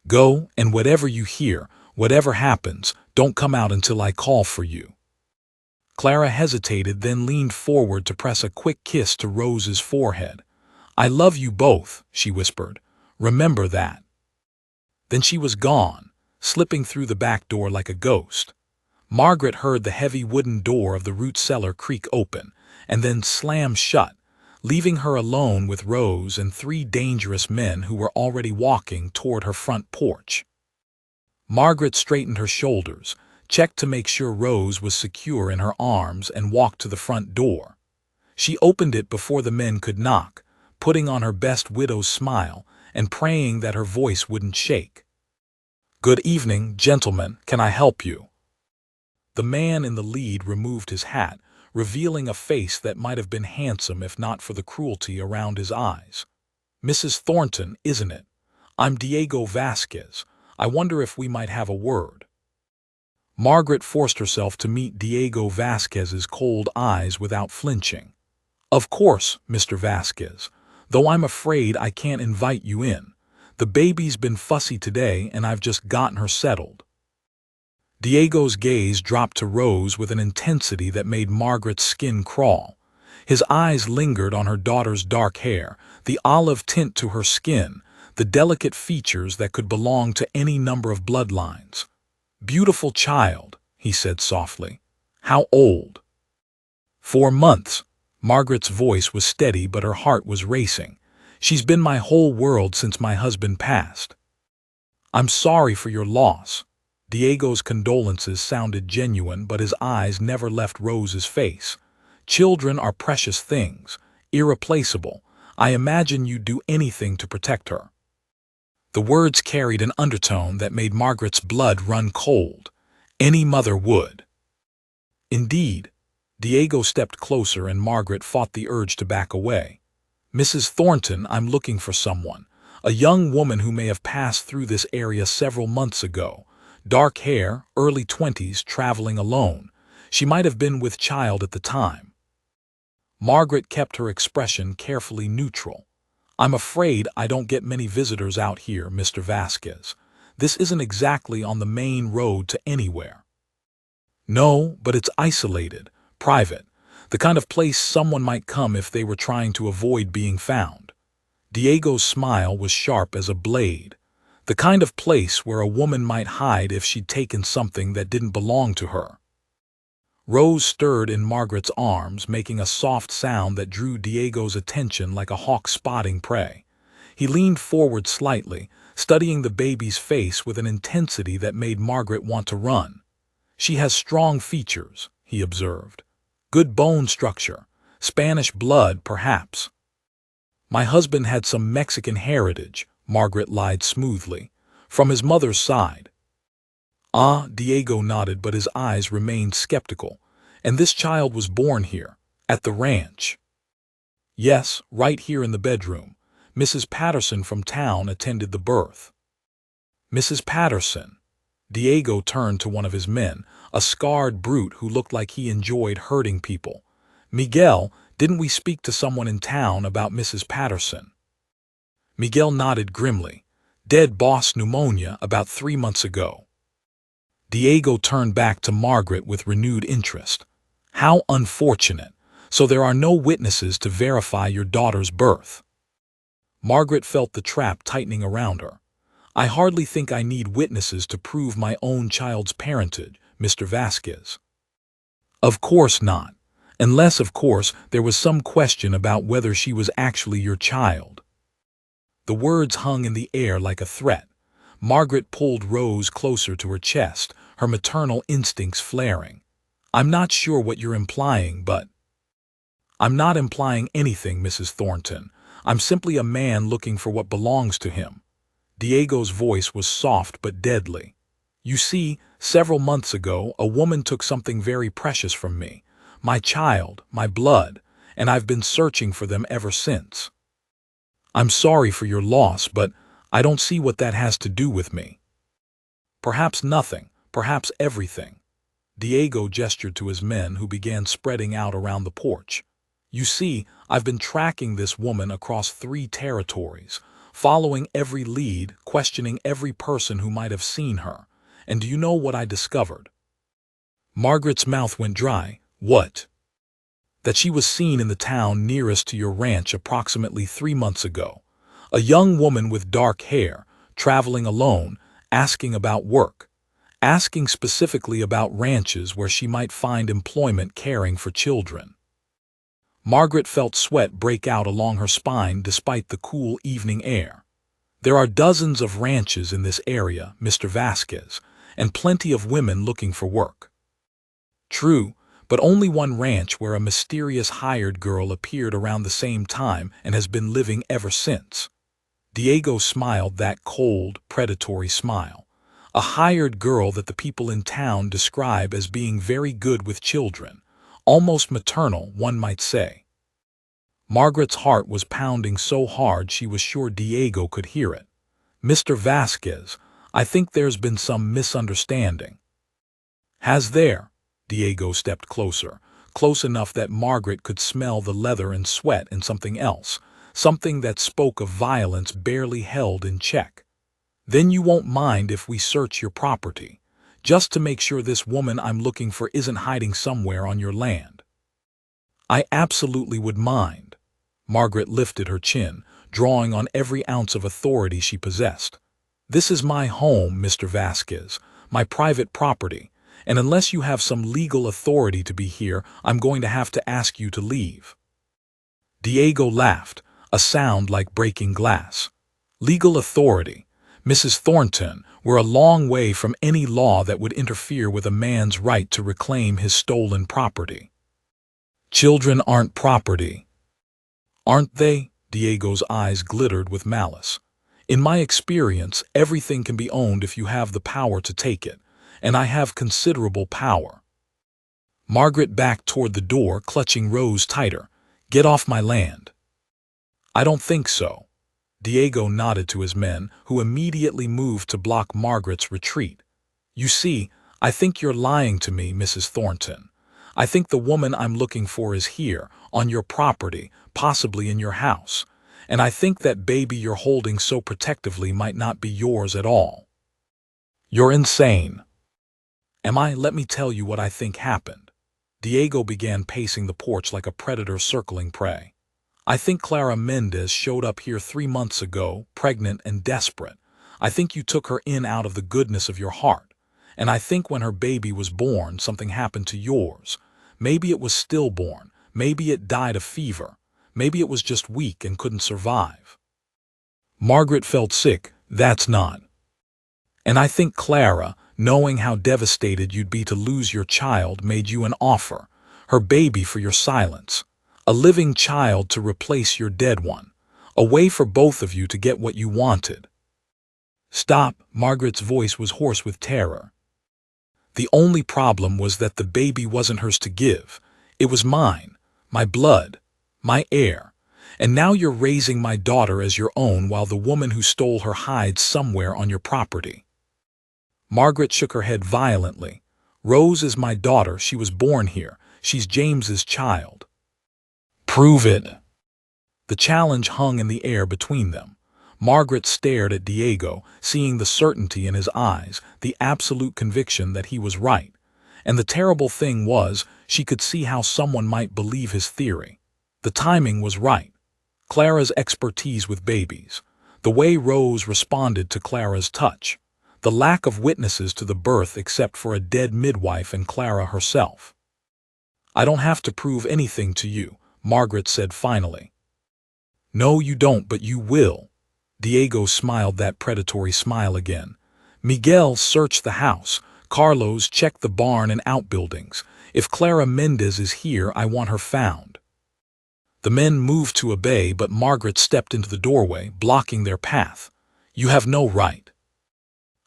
Speaker 1: Go, and whatever you hear, whatever happens, don't come out until I call for you. Clara hesitated, then leaned forward to press a quick kiss to Rose's forehead. I love you both, she whispered. Remember that. Then she was gone, slipping through the back door like a ghost. Margaret heard the heavy wooden door of the root cellar creak open, and then slam shut, leaving her alone with Rose and 3 dangerous men who were already walking toward her front porch. Margaret straightened her shoulders, checked to make sure Rose was secure in her arms, and walked to the front door. She opened it before the men could knock, putting on her best widow's smile and praying that her voice wouldn't shake. Good evening, gentlemen. Can I help you? The man in the lead removed his hat, revealing a face that might have been handsome if not for the cruelty around his eyes. Mrs. Thornton, isn't it? I'm Diego Vasquez. I wonder if we might have a word. Margaret forced herself to meet Diego Vasquez's cold eyes without flinching. Of course, Mr. Vasquez, though I'm afraid I can't invite you in. The baby's been fussy today and I've just gotten her settled. Diego's gaze dropped to Rose with an intensity that made Margaret's skin crawl. His eyes lingered on her daughter's dark hair, the olive tint to her skin, the delicate features that could belong to any number of bloodlines. Beautiful child, he said softly. How old? 4 months. Margaret's voice was steady, but her heart was racing. She's been my whole world since my husband passed. I'm sorry for your loss. Diego's condolences sounded genuine, but his eyes never left Rose's face. Children are precious things, irreplaceable. I imagine you'd do anything to protect her. The words carried an undertone that made Margaret's blood run cold. Any mother would. Indeed. Diego stepped closer and Margaret fought the urge to back away. Mrs. Thornton, I'm looking for someone. A young woman who may have passed through this area several months ago. Dark hair, early 20s, traveling alone. She might have been with child at the time. Margaret kept her expression carefully neutral. I'm afraid I don't get many visitors out here, Mr. Vasquez. This isn't exactly on the main road to anywhere. No, but it's isolated, private, the kind of place someone might come if they were trying to avoid being found. Diego's smile was sharp as a blade. The kind of place where a woman might hide if she'd taken something that didn't belong to her. Rose stirred in Margaret's arms, making a soft sound that drew Diego's attention like a hawk spotting prey. He leaned forward slightly, studying the baby's face with an intensity that made Margaret want to run. She has strong features, he observed. Good bone structure. Spanish blood, perhaps. My husband had some Mexican heritage, Margaret lied smoothly, from his mother's side. Ah, Diego nodded, but his eyes remained skeptical. And this child was born here, at the ranch. Yes, right here in the bedroom. Mrs. Patterson from town attended the birth. Mrs. Patterson. Diego turned to one of his men, a scarred brute who looked like he enjoyed hurting people. Miguel, didn't we speak to someone in town about Mrs. Patterson? Miguel nodded grimly. Dead boss pneumonia about 3 months ago. Diego turned back to Margaret with renewed interest. How unfortunate. So there are no witnesses to verify your daughter's birth. Margaret felt the trap tightening around her. I hardly think I need witnesses to prove my own child's parentage, Mr. Vasquez. Of course not. Unless, of course, there was some question about whether she was actually your child. The words hung in the air like a threat. Margaret pulled Rose closer to her chest, her maternal instincts flaring. I'm not sure what you're implying, but... I'm not implying anything, Mrs. Thornton. I'm simply a man looking for what belongs to him. Diego's voice was soft but deadly. You see, several months ago, a woman took something very precious from me. My child, my blood, and I've been searching for them ever since. I'm sorry for your loss, but I don't see what that has to do with me. Perhaps nothing, perhaps everything. Diego gestured to his men, who began spreading out around the porch. You see, I've been tracking this woman across 3 territories, following every lead, questioning every person who might have seen her. And do you know what I discovered? Margaret's mouth went dry. What? That she was seen in the town nearest to your ranch approximately 3 months ago. A young woman with dark hair, traveling alone, asking about work. Asking specifically about ranches where she might find employment caring for children. Margaret felt sweat break out along her spine despite the cool evening air. There are dozens of ranches in this area, Mr. Vasquez, and plenty of women looking for work. True, but only one ranch where a mysterious hired girl appeared around the same time and has been living ever since. Diego smiled that cold, predatory smile. A hired girl that the people in town describe as being very good with children. Almost maternal, one might say. Margaret's heart was pounding so hard she was sure Diego could hear it. Mr. Vasquez, I think there's been some misunderstanding. Has there? Diego stepped closer, close enough that Margaret could smell the leather and sweat and something else, something that spoke of violence barely held in check. Then you won't mind if we search your property, just to make sure this woman I'm looking for isn't hiding somewhere on your land. I absolutely would mind. Margaret lifted her chin, drawing on every ounce of authority she possessed. This is my home, Mr. Vasquez, my private property, and unless you have some legal authority to be here, I'm going to have to ask you to leave. Diego laughed, a sound like breaking glass. Legal authority. Mrs. Thornton, we're a long way from any law that would interfere with a man's right to reclaim his stolen property. Children aren't property. Aren't they? Diego's eyes glittered with malice. In my experience, everything can be owned if you have the power to take it, and I have considerable power. Margaret backed toward the door, clutching Rose tighter. Get off my land. I don't think so. Diego nodded to his men, who immediately moved to block Margaret's retreat. You see, I think you're lying to me, Mrs. Thornton. I think the woman I'm looking for is here, on your property, possibly in your house. And I think that baby you're holding so protectively might not be yours at all. You're insane. Am I? Let me tell you what I think happened. Diego began pacing the porch like a predator circling prey. I think Clara Mendez showed up here 3 months ago, pregnant and desperate. I think you took her in out of the goodness of your heart. And I think when her baby was born, something happened to yours. Maybe it was stillborn. Maybe it died of fever. Maybe it was just weak and couldn't survive. Margaret felt sick. That's not. And I think Clara, knowing how devastated you'd be to lose your child, made you an offer, her baby for your silence, a living child to replace your dead one, a way for both of you to get what you wanted. Stop, Margaret's voice was hoarse with terror. The only problem was that the baby wasn't hers to give. It was mine, my blood, my heir. And now you're raising my daughter as your own while the woman who stole her hides somewhere on your property. Margaret shook her head violently. Rose is my daughter. She was born here. She's James's child. Prove it. The challenge hung in the air between them. Margaret stared at Diego, seeing the certainty in his eyes, the absolute conviction that he was right. And the terrible thing was, she could see how someone might believe his theory. The timing was right. Clara's expertise with babies, the way Rose responded to Clara's touch, the lack of witnesses to the birth except for a dead midwife and Clara herself. I don't have to prove anything to you, Margaret said finally. No, you don't, but you will. Diego smiled that predatory smile again. Miguel searched the house. Carlos checked the barn and outbuildings. If Clara Mendez is here, I want her found. The men moved to obey, but Margaret stepped into the doorway, blocking their path. You have no right.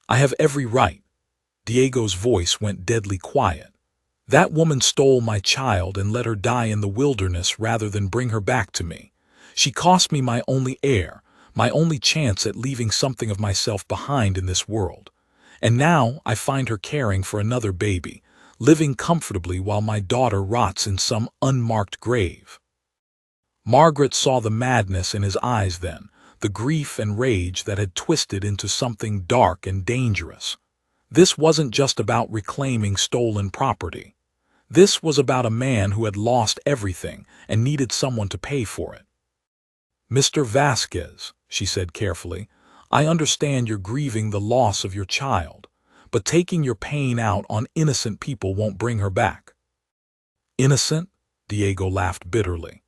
Speaker 1: I have every right. Diego's voice went deadly quiet. That woman stole my child and let her die in the wilderness rather than bring her back to me. She cost me my only heir, my only chance at leaving something of myself behind in this world. And now I find her caring for another baby, living comfortably while my daughter rots in some unmarked grave. Margaret saw the madness in his eyes then, the grief and rage that had twisted into something dark and dangerous. This wasn't just about reclaiming stolen property. This was about a man who had lost everything and needed someone to pay for it. Mr. Vasquez, she said carefully, I understand you're grieving the loss of your child, but taking your pain out on innocent people won't bring her back. Innocent? Diego laughed bitterly.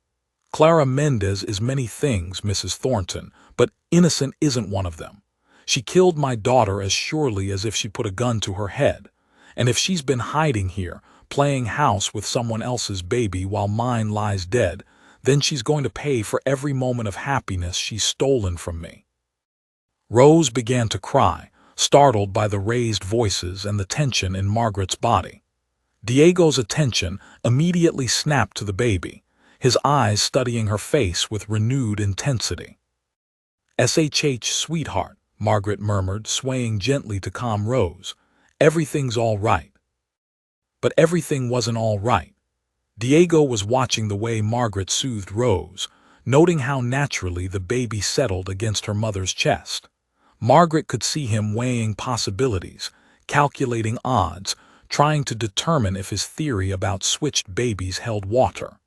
Speaker 1: Clara Mendez is many things, Mrs. Thornton, but innocent isn't one of them. She killed my daughter as surely as if she put a gun to her head. And if she's been hiding here, playing house with someone else's baby while mine lies dead, then she's going to pay for every moment of happiness she's stolen from me. Rose began to cry, startled by the raised voices and the tension in Margaret's body. Diego's attention immediately snapped to the baby, his eyes studying her face with renewed intensity. "SHH, sweetheart," Margaret murmured, swaying gently to calm Rose. "Everything's all right." But everything wasn't all right. Diego was watching the way Margaret soothed Rose, noting how naturally the baby settled against her mother's chest. Margaret could see him weighing possibilities, calculating odds, trying to determine if his theory about switched babies held water.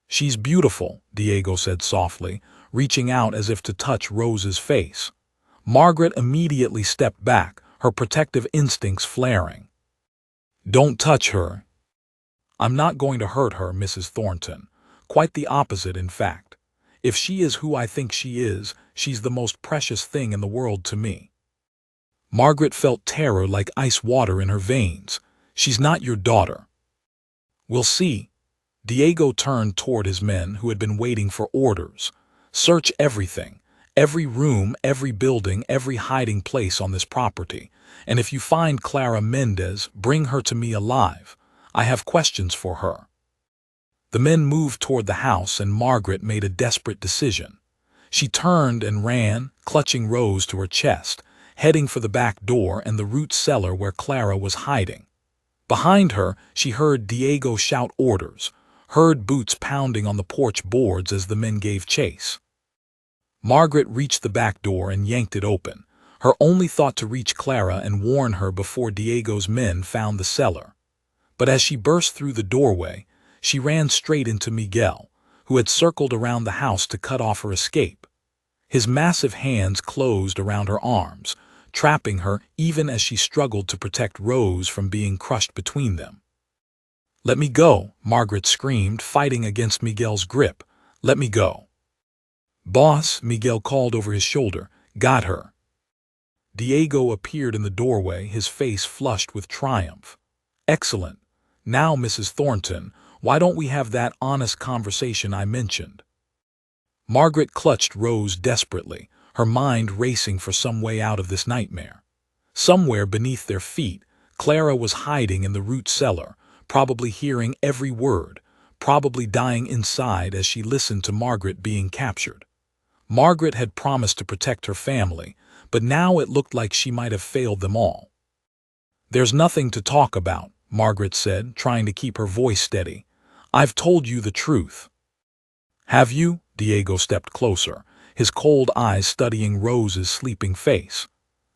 Speaker 1: "She's beautiful," Diego said softly, reaching out as if to touch Rose's face. Margaret immediately stepped back, her protective instincts flaring. "Don't touch her." "I'm not going to hurt her, Mrs. Thornton. Quite the opposite, in fact. If she is who I think she is, she's the most precious thing in the world to me." Margaret felt terror like ice water in her veins. "She's not your daughter." "We'll see." Diego turned toward his men who had been waiting for orders. "Search everything. Every room, every building, every hiding place on this property. And if you find Clara Mendez, bring her to me alive. I have questions for her." The men moved toward the house, and Margaret made a desperate decision. She turned and ran, clutching Rose to her chest, heading for the back door and the root cellar where Clara was hiding. Behind her, she heard Diego shout orders, heard boots pounding on the porch boards as the men gave chase. Margaret reached the back door and yanked it open, her only thought to reach Clara and warn her before Diego's men found the cellar. But as she burst through the doorway, she ran straight into Miguel, who had circled around the house to cut off her escape. His massive hands closed around her arms, trapping her even as she struggled to protect Rose from being crushed between them. "Let me go," Margaret screamed, fighting against Miguel's grip. "Let me go." "Boss," Miguel called over his shoulder. "Got her." Diego appeared in the doorway, his face flushed with triumph. "Excellent. Now, Mrs. Thornton, why don't we have that honest conversation I mentioned?" Margaret clutched Rose desperately, her mind racing for some way out of this nightmare. Somewhere beneath their feet, Clara was hiding in the root cellar, probably hearing every word, probably dying inside as she listened to Margaret being captured. Margaret had promised to protect her family, but now it looked like she might have failed them all. "There's nothing to talk about," Margaret said, trying to keep her voice steady. "I've told you the truth." "Have you?" Diego stepped closer, his cold eyes studying Rose's sleeping face.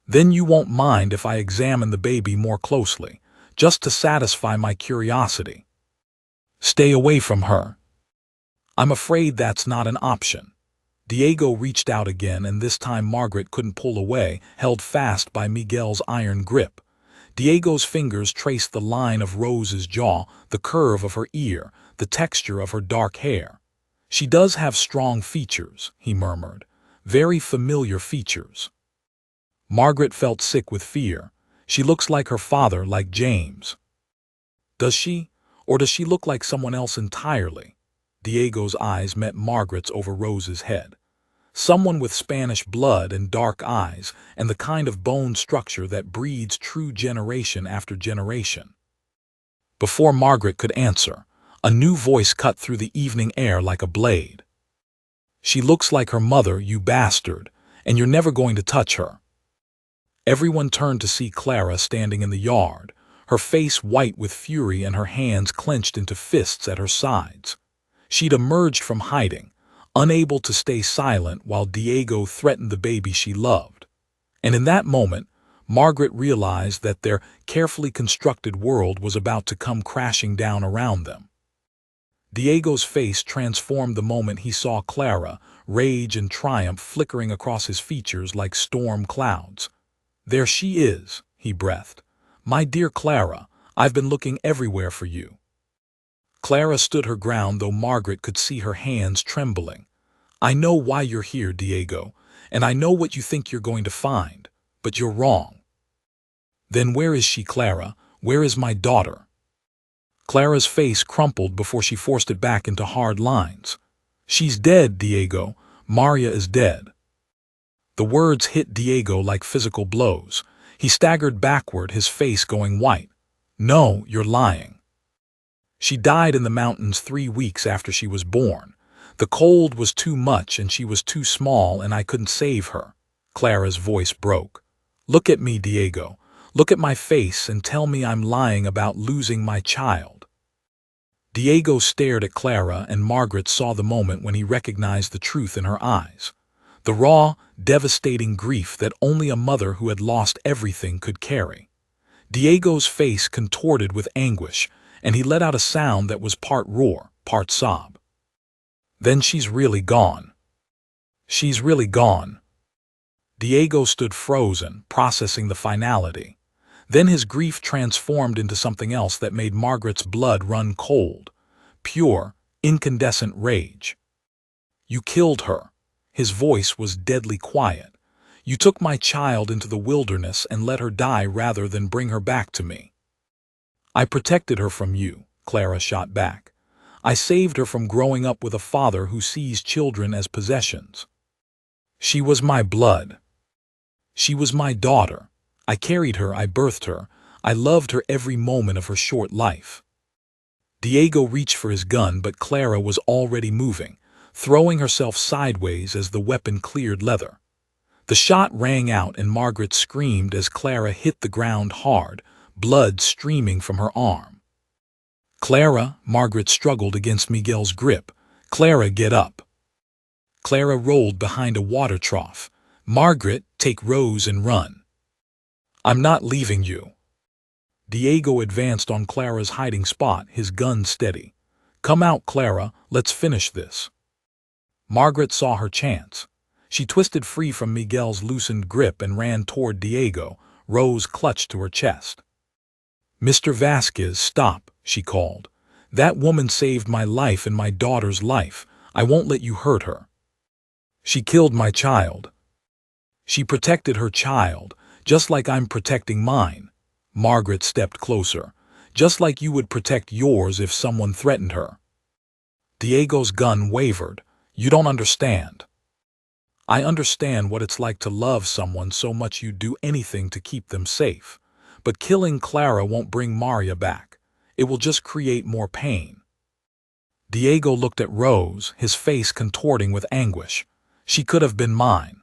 Speaker 1: "Then you won't mind if I examine the baby more closely, just to satisfy my curiosity." "Stay away from her." "I'm afraid that's not an option." Diego reached out again, and this time Margaret couldn't pull away, held fast by Miguel's iron grip. Diego's fingers traced the line of Rose's jaw, the curve of her ear, the texture of her dark hair. "She does have strong features," he murmured. "Very familiar features." Margaret felt sick with fear. "She looks like her father, like James." "Does she? Or does she look like someone else entirely?" Diego's eyes met Margaret's over Rose's head. "Someone with Spanish blood and dark eyes, and the kind of bone structure that breeds true generation after generation." Before Margaret could answer, a new voice cut through the evening air like a blade. "She looks like her mother, you bastard, and you're never going to touch her." Everyone turned to see Clara standing in the yard, her face white with fury and her hands clenched into fists at her sides. She'd emerged from hiding, unable to stay silent while Diego threatened the baby she loved. And in that moment, Margaret realized that their carefully constructed world was about to come crashing down around them. Diego's face transformed the moment he saw Clara, rage and triumph flickering across his features like storm clouds. "There she is," he breathed. "My dear Clara, I've been looking everywhere for you." Clara stood her ground, though Margaret could see her hands trembling. "I know why you're here, Diego, and I know what you think you're going to find, but you're wrong." "Then where is she, Clara? Where is my daughter?" Clara's face crumpled before she forced it back into hard lines. "She's dead, Diego. Maria is dead." The words hit Diego like physical blows. He staggered backward, his face going white. "No, you're lying." "She died in the mountains 3 weeks after she was born. The cold was too much and she was too small and I couldn't save her." Clara's voice broke. "Look at me, Diego. Look at my face and tell me I'm lying about losing my child." Diego stared at Clara, and Margaret saw the moment when he recognized the truth in her eyes. The raw, devastating grief that only a mother who had lost everything could carry. Diego's face contorted with anguish, and he let out a sound that was part roar, part sob. "Then she's really gone. She's really gone." Diego stood frozen, processing the finality. Then his grief transformed into something else that made Margaret's blood run cold. Pure, incandescent rage. You killed her." His voice was deadly quiet. "You took my child into the wilderness and let her die rather than bring her back to me." "I protected her from you," Clara shot back. "I saved her from growing up with a father who sees children as possessions. She was my blood. She was my daughter. I carried her, I birthed her. I loved her every moment of her short life." Diego reached for his gun, but Clara was already moving, throwing herself sideways as the weapon cleared leather. The shot rang out and Margaret screamed as Clara hit the ground hard, blood streaming from her arm. "Clara," Margaret struggled against Miguel's grip. "Clara, get up." Clara rolled behind a water trough. "Margaret, take Rose and run." "I'm not leaving you." Diego advanced on Clara's hiding spot, his gun steady. "Come out, Clara, let's finish this." Margaret saw her chance. She twisted free from Miguel's loosened grip and ran toward Diego, Rose clutched to her chest. "Mr. Vasquez, stop," she called. "That woman saved my life and my daughter's life. I won't let you hurt her." "She killed my child." "She protected her child, just like I'm protecting mine." Margaret stepped closer. "Just like you would protect yours if someone threatened her." Diego's gun wavered. "You don't understand." "I understand what it's like to love someone so much you'd do anything to keep them safe. But killing Clara won't bring Maria back. It will just create more pain." Diego looked at Rose, his face contorting with anguish. "She could have been mine."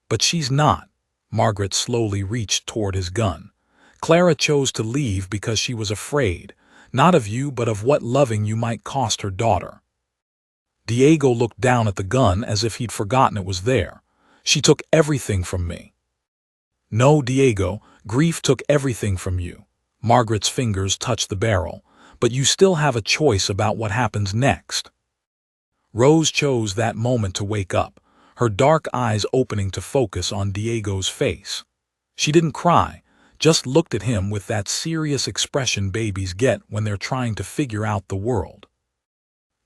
Speaker 1: "But she's not." Margaret slowly reached toward his gun. "Clara chose to leave because she was afraid, not of you but of what loving you might cost her daughter." Diego looked down at the gun as if he'd forgotten it was there. "She took everything from me." "No, Diego, grief took everything from you." Margaret's fingers touched the barrel. "But you still have a choice about what happens next." Rose chose that moment to wake up, her dark eyes opening to focus on Diego's face. She didn't cry, just looked at him with that serious expression babies get when they're trying to figure out the world.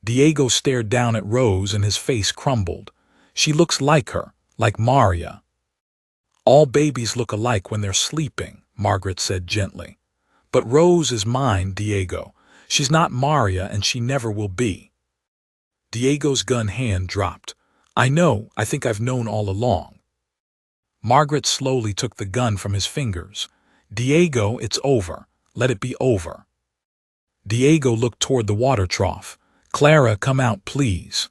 Speaker 1: Diego stared down at Rose and his face crumbled. "She looks like her, like Maria." "All babies look alike when they're sleeping," Margaret said gently. "But Rose is mine, Diego. She's not Maria and she never will be." Diego's gun hand dropped. "I know, I think I've known all along." Margaret slowly took the gun from his fingers. "Diego, it's over. Let it be over." Diego looked toward the water trough. "Clara, come out, please."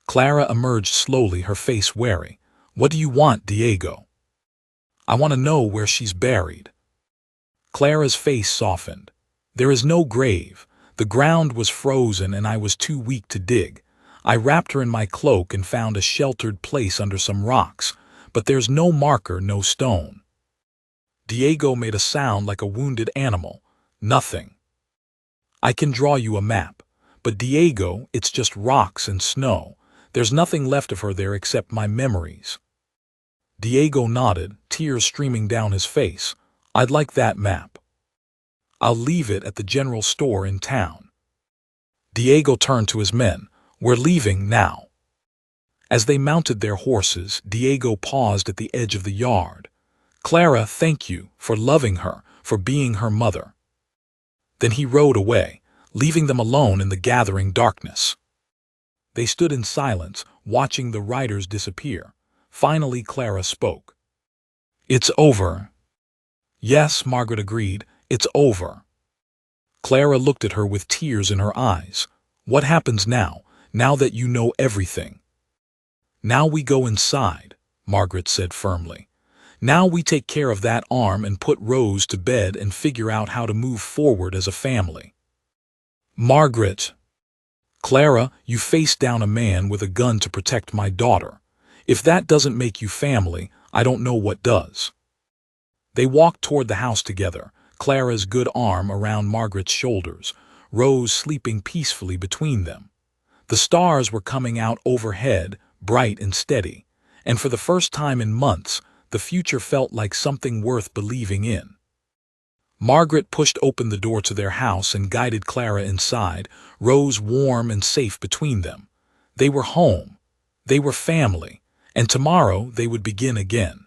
Speaker 1: Clara emerged slowly, her face wary. "What do you want, Diego?" "I want to know where she's buried." Clara's face softened. "There is no grave. The ground was frozen and I was too weak to dig. I wrapped her in my cloak and found a sheltered place under some rocks, but there's no marker, no stone." Diego made a sound like a wounded animal. "Nothing." "I can draw you a map. But Diego, it's just rocks and snow. There's nothing left of her there except my memories." Diego nodded, tears streaming down his face. "I'd like that map. I'll leave it at the general store in town." Diego turned to his men. "We're leaving now." As they mounted their horses, Diego paused at the edge of the yard. "Clara, thank you for loving her, for being her mother." Then he rode away, leaving them alone in the gathering darkness. They stood in silence, watching the riders disappear. Finally, Clara spoke. "It's over." "Yes," Margaret agreed, "it's over." Clara looked at her with tears in her eyes. "What happens now, now that you know everything?" "Now we go inside," Margaret said firmly. "Now we take care of that arm and put Rose to bed and figure out how to move forward as a family." "Margaret." "Clara, you faced down a man with a gun to protect my daughter. If that doesn't make you family, I don't know what does." They walked toward the house together, Clara's good arm around Margaret's shoulders, Rose sleeping peacefully between them. The stars were coming out overhead, bright and steady, and for the first time in months, the future felt like something worth believing in. Margaret pushed open the door to their house and guided Clara inside, Rose warm and safe between them. They were home. They were family. And tomorrow they would begin again.